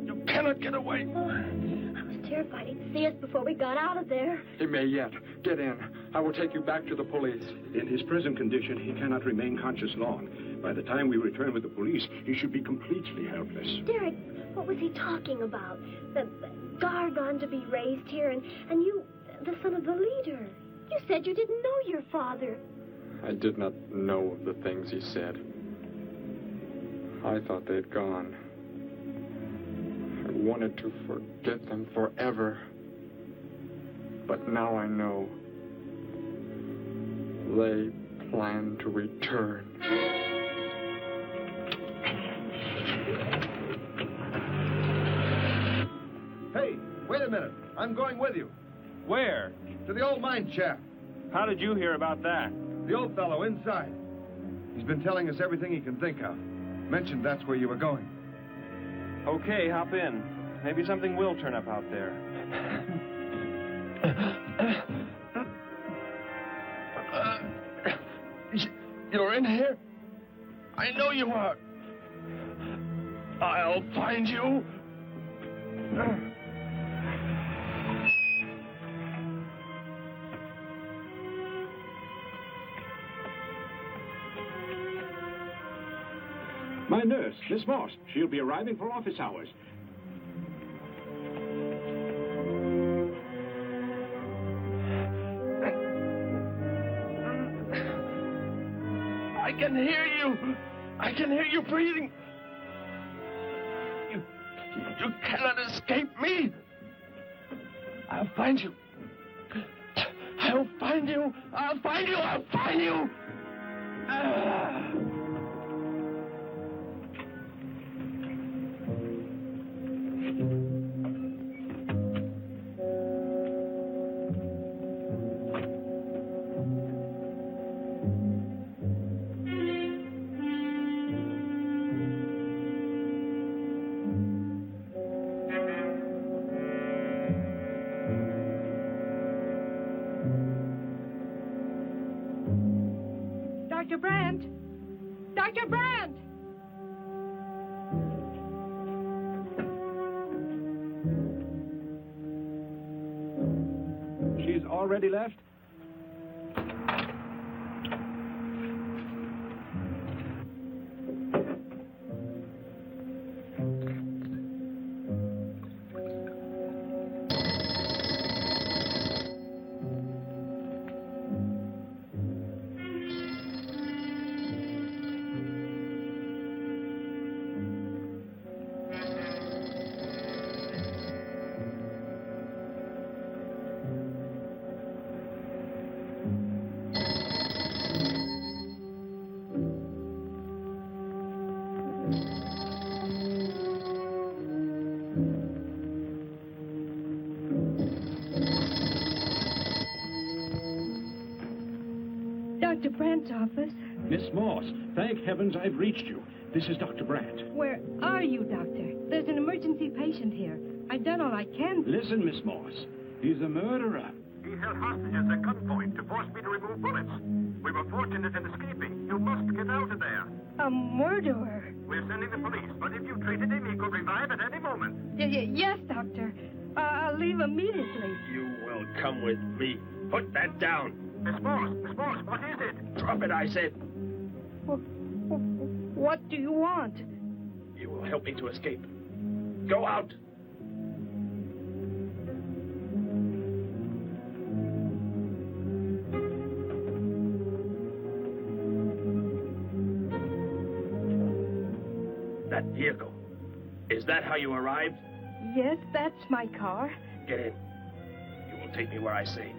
You cannot get away. Oh, I was terrified he'd see us before we got out of there. He may yet. Get in. I will take you back to the police. In his present condition, he cannot remain conscious long. By the time we return with the police, he should be completely helpless. Derek, what was he talking about? The Gargon to be raised here, and you, the son of the leader. You said you didn't know your father. I did not know the things he said. I thought they'd gone. I wanted to forget them forever. But now I know. They plan to return. Hey, wait a minute. I'm going with you. Where? To the old mine shaft. How did you hear about that? The old fellow inside. He's been telling us everything he can think of. Mentioned that's where you were going. Okay, hop in. Maybe something will turn up out there. You're in here? I know you are. I'll find you. My nurse, Miss Moss. She'll be arriving for office hours. I can hear you. I can hear you breathing. You cannot escape me. I'll find you. I'll find you. I'll find you. I'll find you. Dr. Brandt! Dr. Brandt! She's already left? Dr. Brandt's office. Miss Moss, thank heavens I've reached you. This is Dr. Brandt. Where are you, Doctor? There's an emergency patient here. I've done all I can. Listen, Miss Moss. He's a murderer. He held hostages at gunpoint to force me to remove bullets. We were fortunate in escaping. You must get out of there. A murderer? We're sending the police, but if you treated him, he could revive at any moment. Yes, Doctor. I'll leave immediately. You will come with me. Put that down. Miss Moss, what is it? Drop it, I said. What do you want? You will help me to escape. Go out. That vehicle. Is that how you arrived? Yes, that's my car. Get in. You will take me where I say.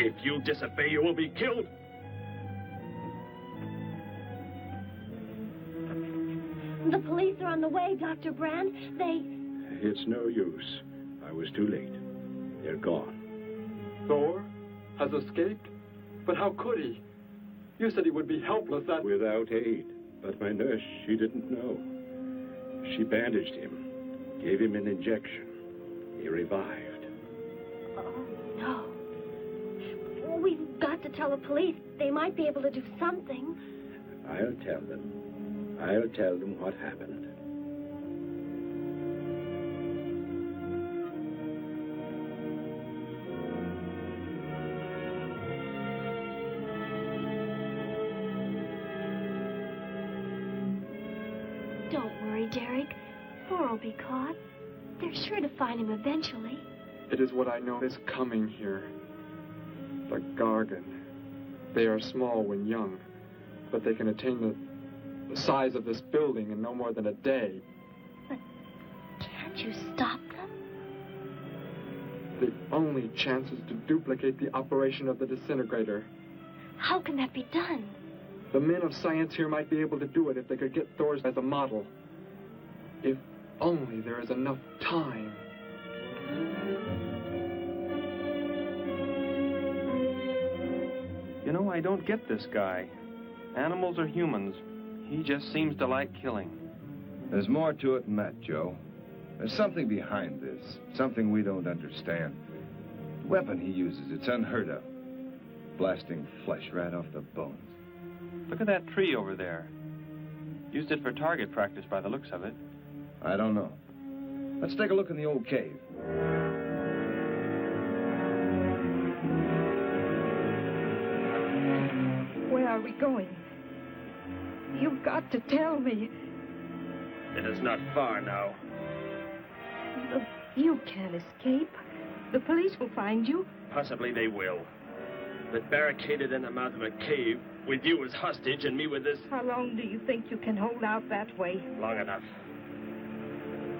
If you disobey, you will be killed. The police are on the way, Dr. Brandt. It's no use. I was too late. They're gone. Thor has escaped? But how could he? You said he would be helpless at... Without aid. But my nurse, she didn't know. She bandaged him, gave him an injection. He revived. Oh, no. We've got to tell the police. They might be able to do something. I'll tell them. I'll tell them what happened. Don't worry, Derek. Thor will be caught. They're sure to find him eventually. It is what I know is coming here. The Gargon. They are small when young, but they can attain the size of this building in no more than a day. But can't you stop them? The only chance is to duplicate the operation of the disintegrator. How can that be done? The men of science here might be able to do it if they could get Thor's as a model. If only there is enough time. You know, I don't get this guy. Animals or humans, he just seems to like killing. There's more to it than that, Joe. There's something behind this, something we don't understand. The weapon he uses, it's unheard of. Blasting flesh right off the bones. Look at that tree over there. Used it for target practice by the looks of it. I don't know. Let's take a look in the old cave. Where are we going? You've got to tell me. It is not far now. You can't escape. The police will find you. Possibly they will. But barricaded in the mouth of a cave, with you as hostage and me with this... How long do you think you can hold out that way? Long enough.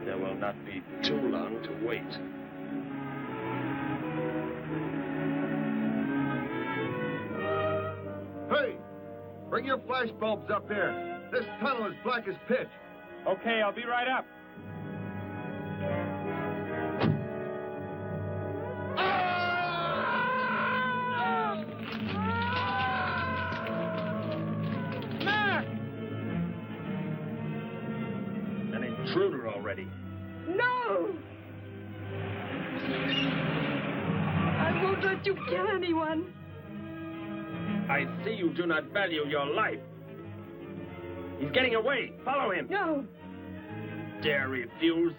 There will not be too long to wait. Hey! Bring your flash bulbs up here. This tunnel is black as pitch. Okay, I'll be right up. Intruder already. No! I won't let you kill anyone. I see you do not value your life. He's getting away. Follow him. No. Dare refuse?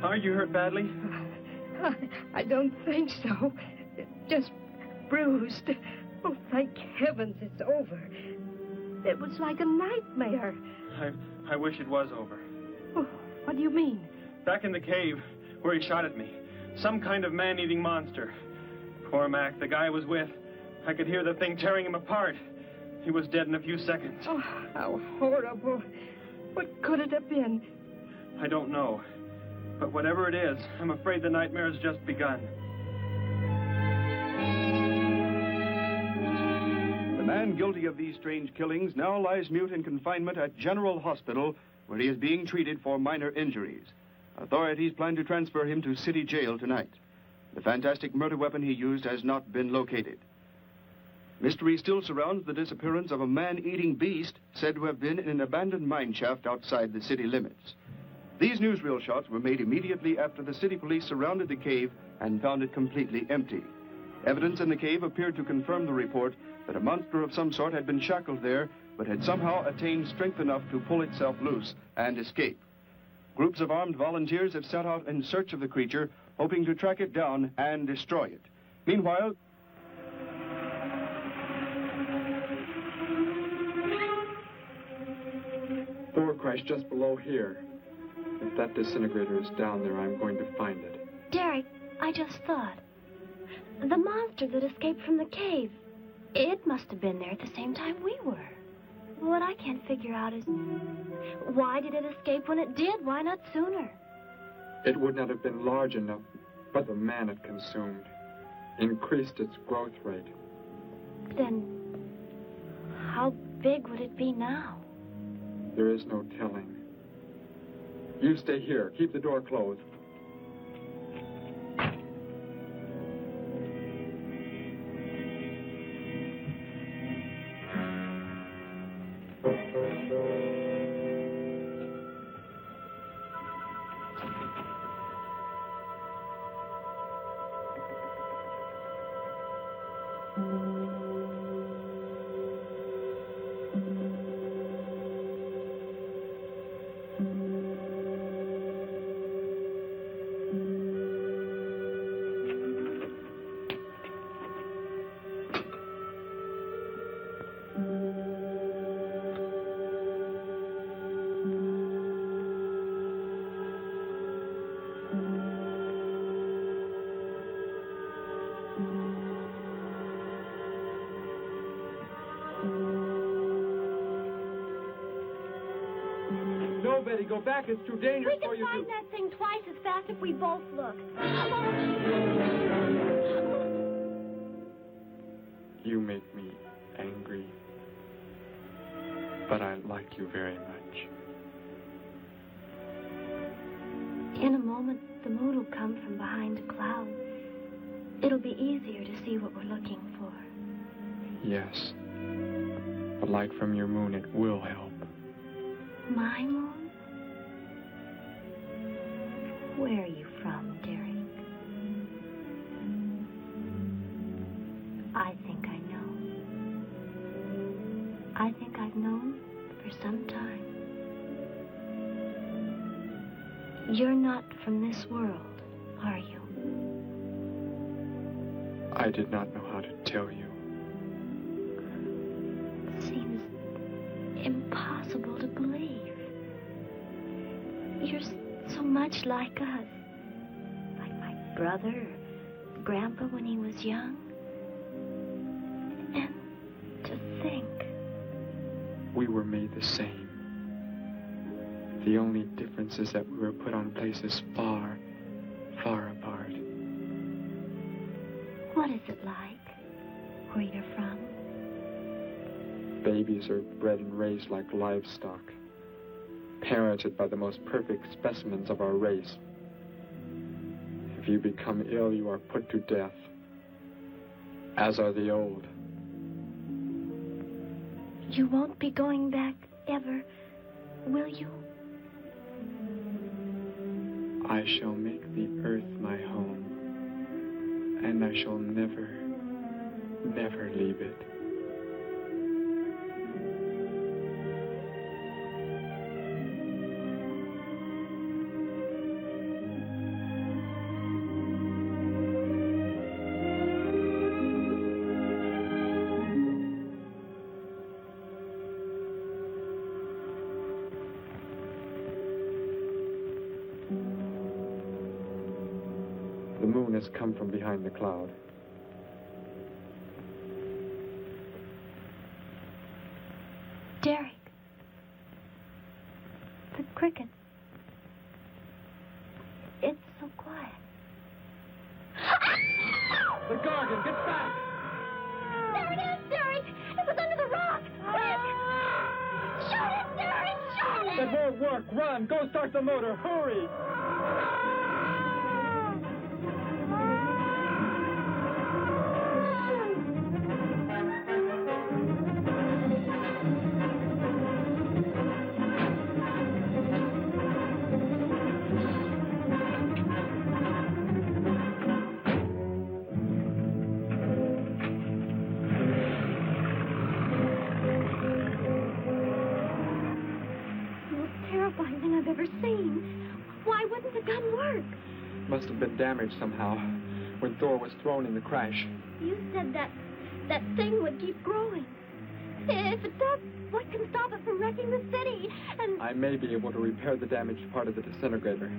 Are you hurt badly? I don't think so. Just bruised. Oh, thank heavens it's over. It was like a nightmare. I wish it was over. Oh, what do you mean? Back in the cave, where he shot at me. Some kind of man-eating monster. Poor Mac, the guy I was with. I could hear the thing tearing him apart. He was dead in a few seconds. Oh, how horrible. What could it have been? I don't know. But whatever it is, I'm afraid the nightmare has just begun. The man guilty of these strange killings now lies mute in confinement at General Hospital, where he is being treated for minor injuries. Authorities plan to transfer him to City Jail tonight. The fantastic murder weapon he used has not been located. Mystery still surrounds the disappearance of a man-eating beast said to have been in an abandoned mine shaft outside the city limits. These newsreel shots were made immediately after the city police surrounded the cave and found it completely empty. Evidence in the cave appeared to confirm the report that a monster of some sort had been shackled there, but had somehow attained strength enough to pull itself loose and escape. Groups of armed volunteers have set out in search of the creature, hoping to track it down and destroy it. Meanwhile, Thor crashed just below here. If that disintegrator is down there, I'm going to find it. Derek, I just thought. The monster that escaped from the cave. It must have been there at the same time we were. What I can't figure out is, why did it escape when it did? Why not sooner? It would not have been large enough, but the man it consumed increased its growth rate. Then, how big would it be now? There is no telling. You stay here. Keep the door closed. Betty, go back. It's too dangerous for you to... We can find that thing twice as fast if we both look. You make me angry, but I like you very much. In a moment, the moon will come from behind a cloud. It'll be easier to see what we're looking for. Yes. The light from your moon, it will help. My moon? Where are you from, Derek? I think I know. I think I've known for some time. You're not from this world, are you? I did not know how to tell you. It seems impossible to believe. You're so much like us. Like my brother or Grandpa when he was young. And to think. We were made the same. The only difference is that we were put on places far, far apart. What is it like, where you're from? Babies are bred and raised like livestock, parented by the most perfect specimens of our race. If you become ill, you are put to death, as are the old. You won't be going back ever, will you? I shall make the earth my home, and I shall never, never leave it. The moon has come from behind the cloud. Derek. The cricket. It's so quiet. The Gargon, get back! There it is, Derek! It was under the rock! Quick! Shoot it, Derek! Shoot it! That won't work. Run! Go start the motor. Hurry! Must have been damaged somehow when Thor was thrown in the crash. You said that thing would keep growing. If it does, what can stop it from wrecking the city? And I may be able to repair the damaged part of the disintegrator.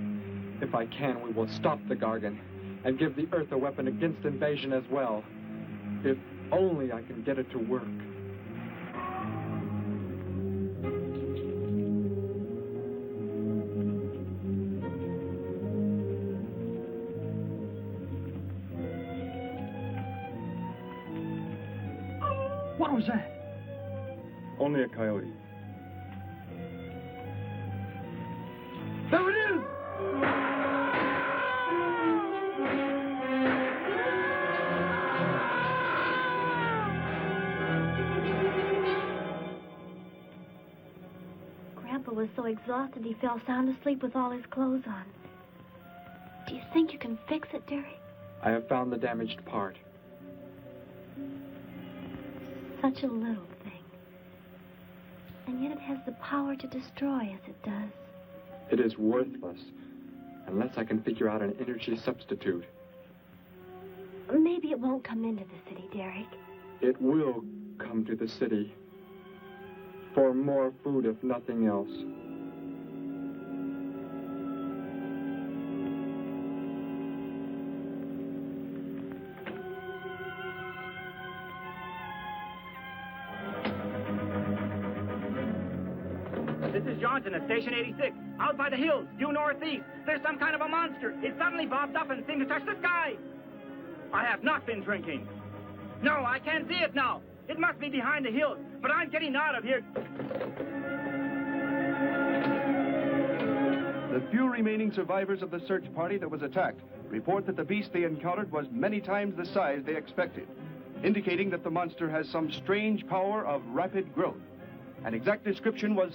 If I can, we will stop the Gargon and give the Earth a weapon against invasion as well. If only I can get it to work. was that? Only a coyote. There it is! Grandpa was so exhausted he fell sound asleep with all his clothes on. Do you think you can fix it, Derek? I have found the damaged part. Such a little thing. And yet it has the power to destroy as it does. It is worthless unless I can figure out an energy substitute. Maybe it won't come into the city, Derek. It will come to the city. For more food, if nothing else. This is Johnson at Station 86. Out by the hills, due northeast. There's some kind of a monster. It suddenly bobbed up and seemed to touch the sky. I have not been drinking. No, I can't see it now. It must be behind the hills, but I'm getting out of here. The few remaining survivors of the search party that was attacked report that the beast they encountered was many times the size they expected, indicating that the monster has some strange power of rapid growth. An exact description was...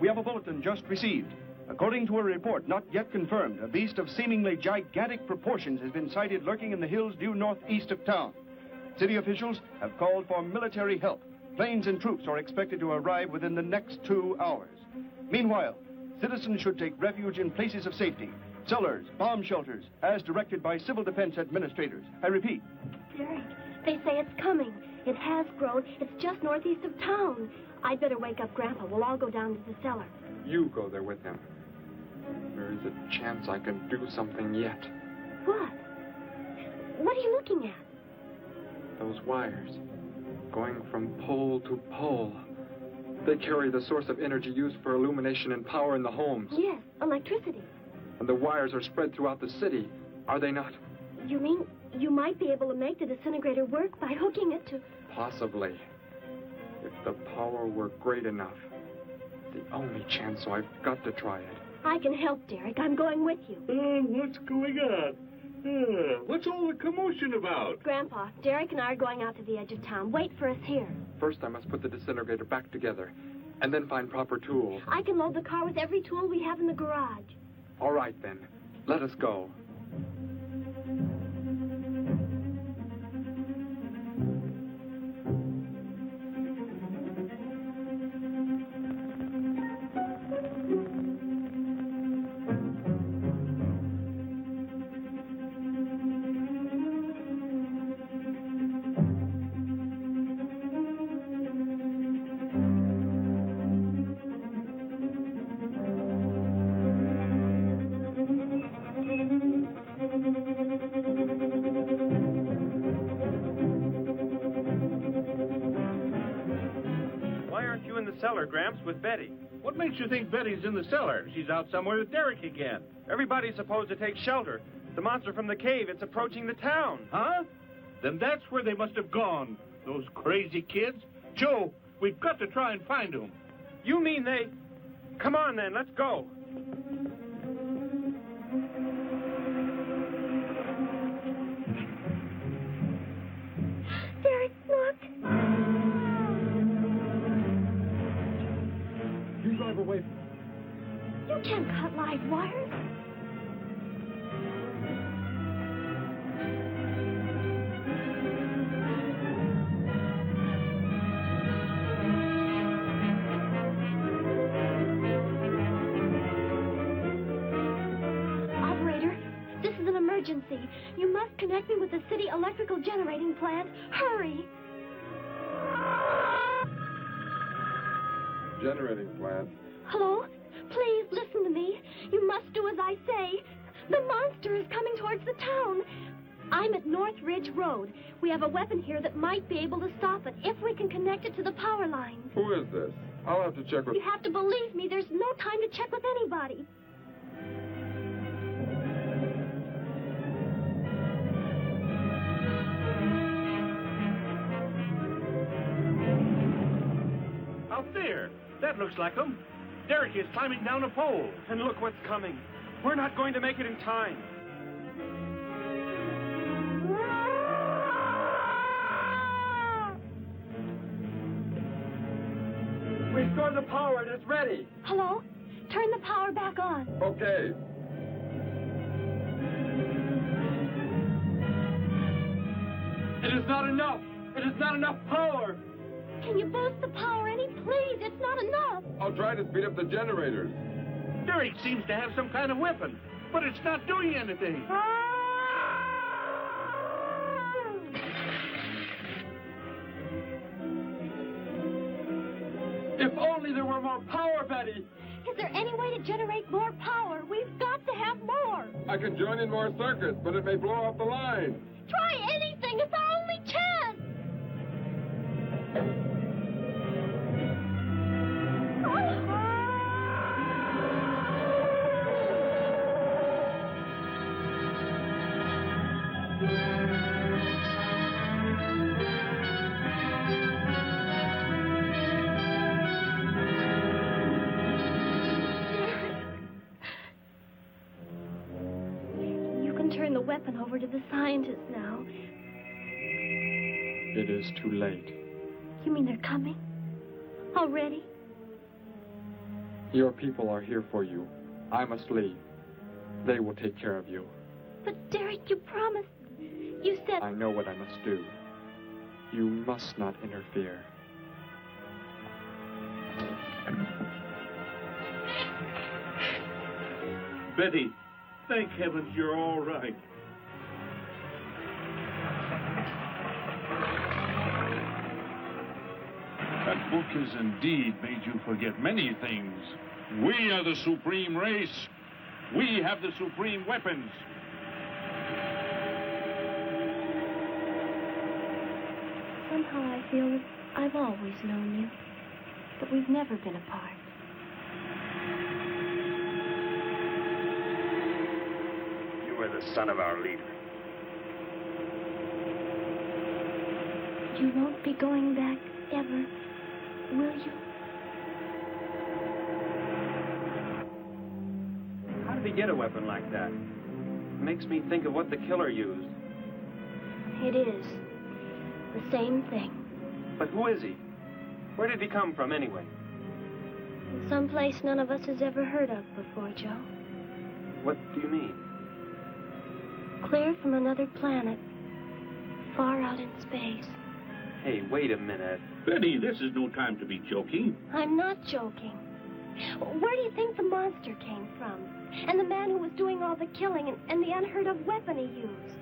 We have a bulletin just received. According to a report not yet confirmed, a beast of seemingly gigantic proportions has been sighted lurking in the hills due northeast of town. City officials have called for military help. Planes and troops are expected to arrive within the next 2 hours. Meanwhile, citizens should take refuge in places of safety, cellars, bomb shelters, as directed by civil defense administrators. I repeat. Derek, they say it's coming. It has grown. It's just northeast of town. I'd better wake up Grandpa. We'll all go down to the cellar. You go there with him. There is a chance I can do something yet. What? What are you looking at? Those wires, going from pole to pole. They carry the source of energy used for illumination and power in the homes. Yes, electricity. And the wires are spread throughout the city, are they not? You mean you might be able to make the disintegrator work by hooking it to... Possibly. If the power were great enough. The only chance, so I've got to try it. I can help, Derek. I'm going with you. What's going on? What's all the commotion about? Grandpa, Derek and I are going out to the edge of town. Wait for us here. First, I must put the disintegrator back together, and then find proper tools. I can load the car with every tool we have in the garage. All right, then. Let us go. Cellar, Gramps, with Betty. What makes you think Betty's in the cellar? She's out somewhere with Derek again. Everybody's supposed to take shelter. The monster from the cave, it's approaching the town. Huh? Then that's where they must have gone. Those crazy kids. Joe, we've got to try and find them. You mean they... Come on, then, let's go. Derek, look. You drive away. You can't cut live wires. Operator, this is an emergency. You must connect me with the city electrical generating plant. Hurry! Generating plant. Hello? Please listen to me. You must do as I say. The monster is coming towards the town. I'm at North Ridge Road. We have a weapon here that might be able to stop it if we can connect it to the power lines. Who is this? I'll have to check with... You have to believe me. There's no time to check with anybody. out there. That looks like him. Derek is climbing down a pole. And look what's coming. We're not going to make it in time. Restore the power. It's ready. Hello? Turn the power back on. Okay. It is not enough. It is not enough power. Can you boost the power any, please? It's not enough. I'll try to speed up the generators. Derek seems to have some kind of weapon, but it's not doing anything. If only there were more power, Betty. Is there any way to generate more power? We've got to have more. I can join in more circuits, but it may blow up the line. Try anything. It's our only chance. Turn the weapon over to the scientists now. It is too late. You mean they're coming? Already? Your people are here for you. I must leave. They will take care of you. But Derek, you promised. You said... I know what I must do. You must not interfere. Betty, thank heavens you're all right. That book has indeed made you forget many things. We are the supreme race. We have the supreme weapons. Somehow I feel that I've always known you, but we've never been apart. You were the son of our leader. You won't be going back ever, will you? How did he get a weapon like that? It makes me think of what the killer used. It is. The same thing. But who is he? Where did he come from, anyway? Someplace none of us has ever heard of before, Joe. What do you mean? Clear from another planet, far out in space. Hey, wait a minute. Betty, this is no time to be joking. I'm not joking. Where do you think the monster came from? And the man who was doing all the killing and the unheard of weapon he used?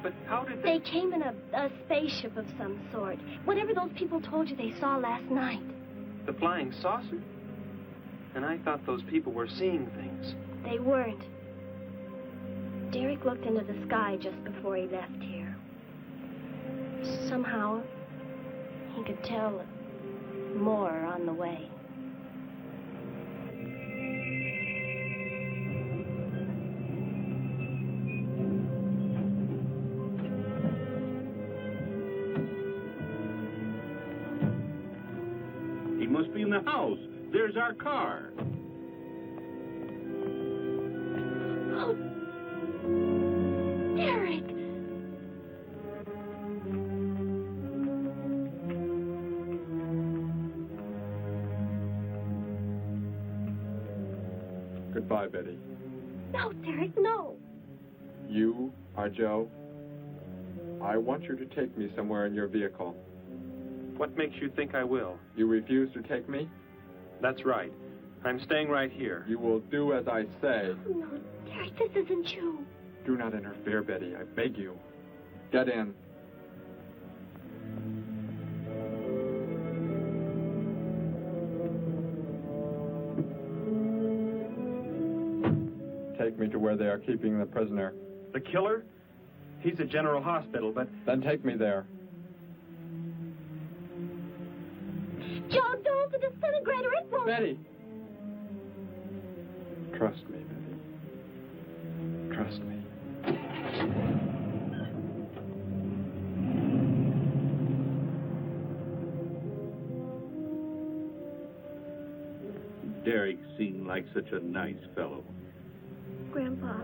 But how did they came in a spaceship of some sort. Whatever those people told you they saw last night. The flying saucer? And I thought those people were seeing things. They weren't. Derek looked into the sky just before he left here. Somehow, he could tell more on the way. He must be in the house. There's our car. Oh, Derek! Goodbye, Betty. No, Derek, no. You are Joe. I want you to take me somewhere in your vehicle. What makes you think I will? You refuse to take me? That's right. I'm staying right here. You will do as I say. Oh, no, Derek, this isn't you. Do not interfere, Betty. I beg you. Get in. Take me to where they are keeping the prisoner. The killer? He's at General Hospital, but... Then take me there. Joe, don't the disintegrator, it won't... Betty! Trust me, Betty. Trust me. Derek seemed like such a nice fellow. Grandpa,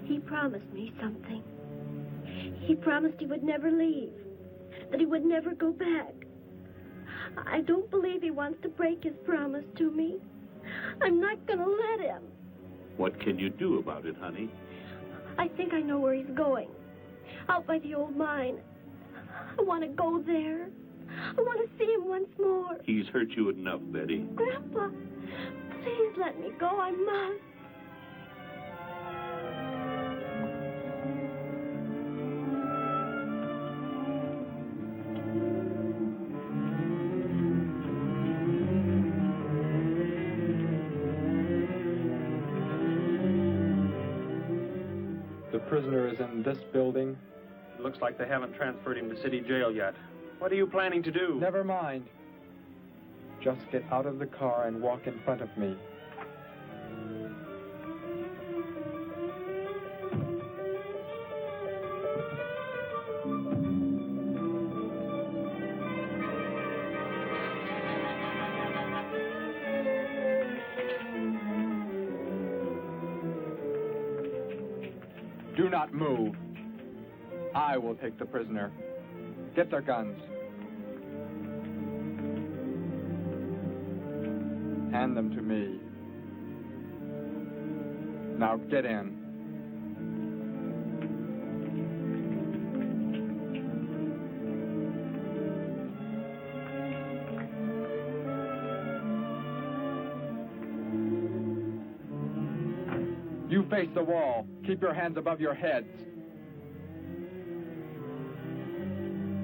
he promised me something. He promised he would never leave, that he would never go back. I don't believe he wants to break his promise to me. I'm not going to let him. What can you do about it, honey? I think I know where he's going. Out by the old mine. I want to go there. I want to see him once more. He's hurt you enough, Betty. Grandpa, please let me go. I must. The prisoner is in this building. It looks like they haven't transferred him to city jail yet. What are you planning to do? Never mind. Just get out of the car and walk in front of me. Do not move. I will take the prisoner. Get their guns. Hand them to me. Now get in. You face the wall. Keep your hands above your heads.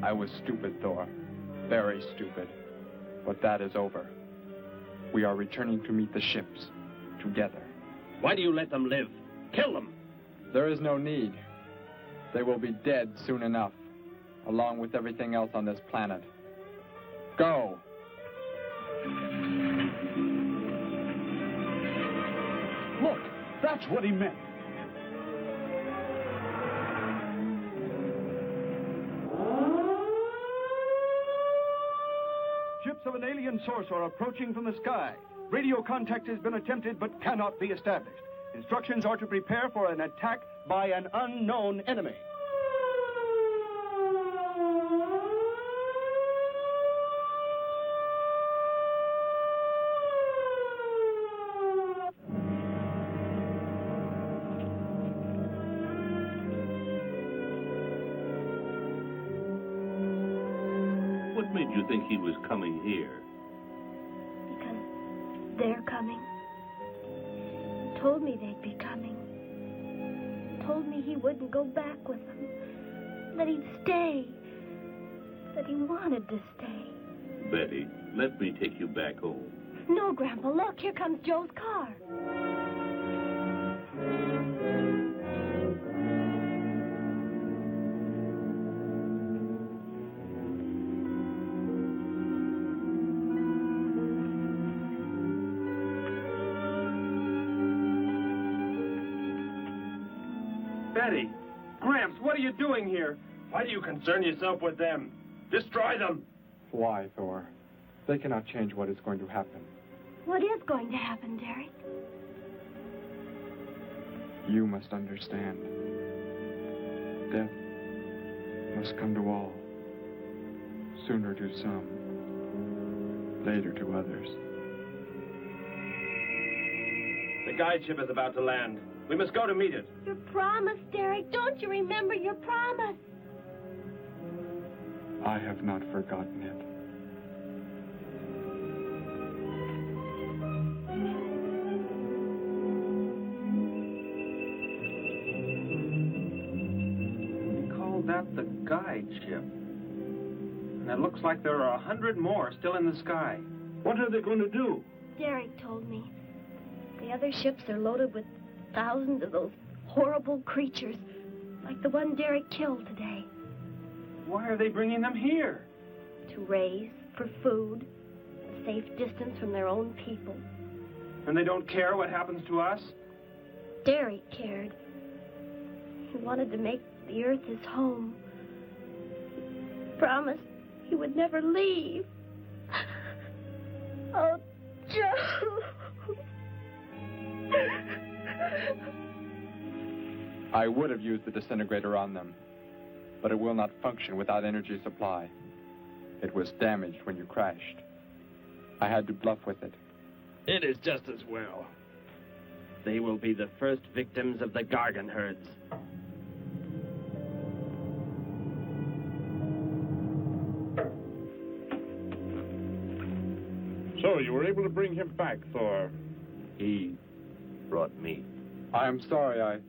I was stupid, Thor. Very stupid. But that is over. We are returning to meet the ships. Together. Why do you let them live? Kill them! There is no need. They will be dead soon enough, along with everything else on this planet. Go! Look, that's what he meant. Ships of an alien source are approaching from the sky. Radio contact has been attempted but cannot be established. Instructions are to prepare for an attack by an unknown enemy. What made you think he was coming here? Because they're coming. Told me they'd be coming. Told me he wouldn't go back with them. That he'd stay. That he wanted to stay. Betty, let me take you back home. No, Grandpa, look, here comes Joe's car. Betty! Gramps, what are you doing here? Why do you concern yourself with them? Destroy them! Why, Thor? They cannot change what is going to happen. What is going to happen, Derek? You must understand. Death must come to all. Sooner to some, later to others. The guide ship is about to land. We must go to meet it. Your promise, Derek. Don't you remember your promise? I have not forgotten it. They call that the guide ship. And it looks like there are 100 more still in the sky. What are they going to do? Derek told me. The other ships are loaded with thousands of those horrible creatures, like the one Derek killed today. Why are they bringing them here? To raise, for food, a safe distance from their own people. And they don't care what happens to us? Derek cared. He wanted to make the earth his home. He promised he would never leave. Oh, Joe. I would have used the disintegrator on them, but it will not function without energy supply. It was damaged when you crashed. I had to bluff with it. It is just as well. They will be the first victims of the Gargon herds. So, you were able to bring him back, Thor? He brought me. I am sorry I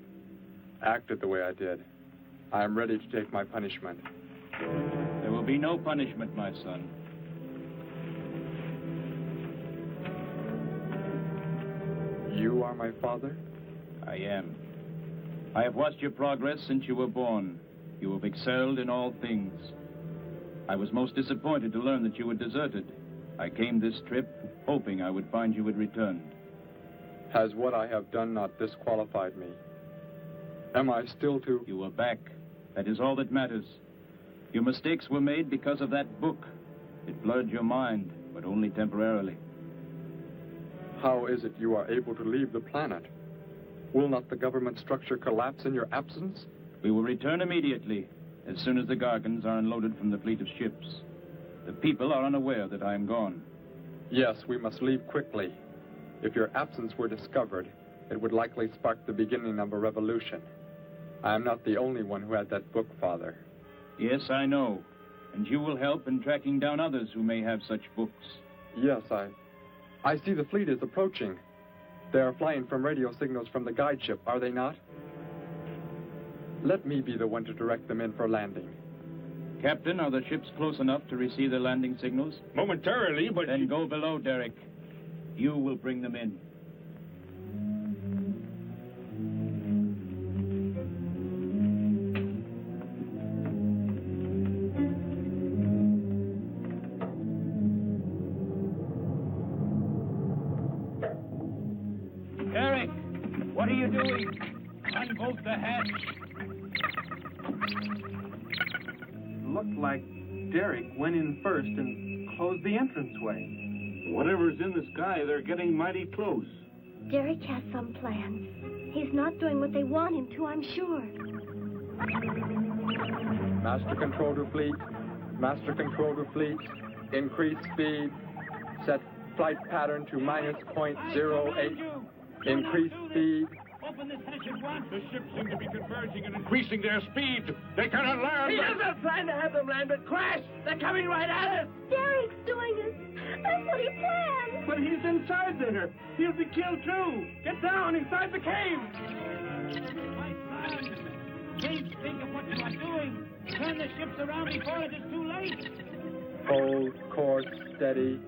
acted the way I did. I am ready to take my punishment. There will be no punishment, my son. You are my father? I am. I have watched your progress since you were born. You have excelled in all things. I was most disappointed to learn that you had deserted. I came this trip hoping I would find you had returned. Has what I have done not disqualified me? Am I still to... You are back. That is all that matters. Your mistakes were made because of that book. It blurred your mind, but only temporarily. How is it you are able to leave the planet? Will not the government structure collapse in your absence? We will return immediately, as soon as the Gargons are unloaded from the fleet of ships. The people are unaware that I am gone. Yes, we must leave quickly. If your absence were discovered, it would likely spark the beginning of a revolution. I am not the only one who had that book, Father. Yes, I know. And you will help in tracking down others who may have such books. Yes, I see the fleet is approaching. They are flying from radio signals from the guide ship, are they not? Let me be the one to direct them in for landing. Captain, are the ships close enough to receive their landing signals? Momentarily, but... Then go below, Derek. You will bring them in. Derek, what are you doing? Unbolt the hatch. Looked like Derek went in first and closed the entranceway. Whatever's in the sky, they're getting mighty close. Derek has some plans. He's not doing what they want him to, I'm sure. Master control to fleet. Master control to fleet. Increase speed. Set flight pattern to -.08. Increase speed. Open this hatch at once. The ships seem to be converging and increasing their speed. They cannot land. He doesn't plan to have them land, but crash. They're coming right at us. Derek's doing it. That's what he planned. But he's inside there. He'll be killed too. Get down inside the cave. My son, please think of what you are doing. Turn the ships around before it is too late. Hold course steady.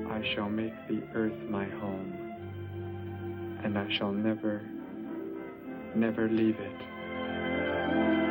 I shall make the earth my home, and I shall never, never leave it.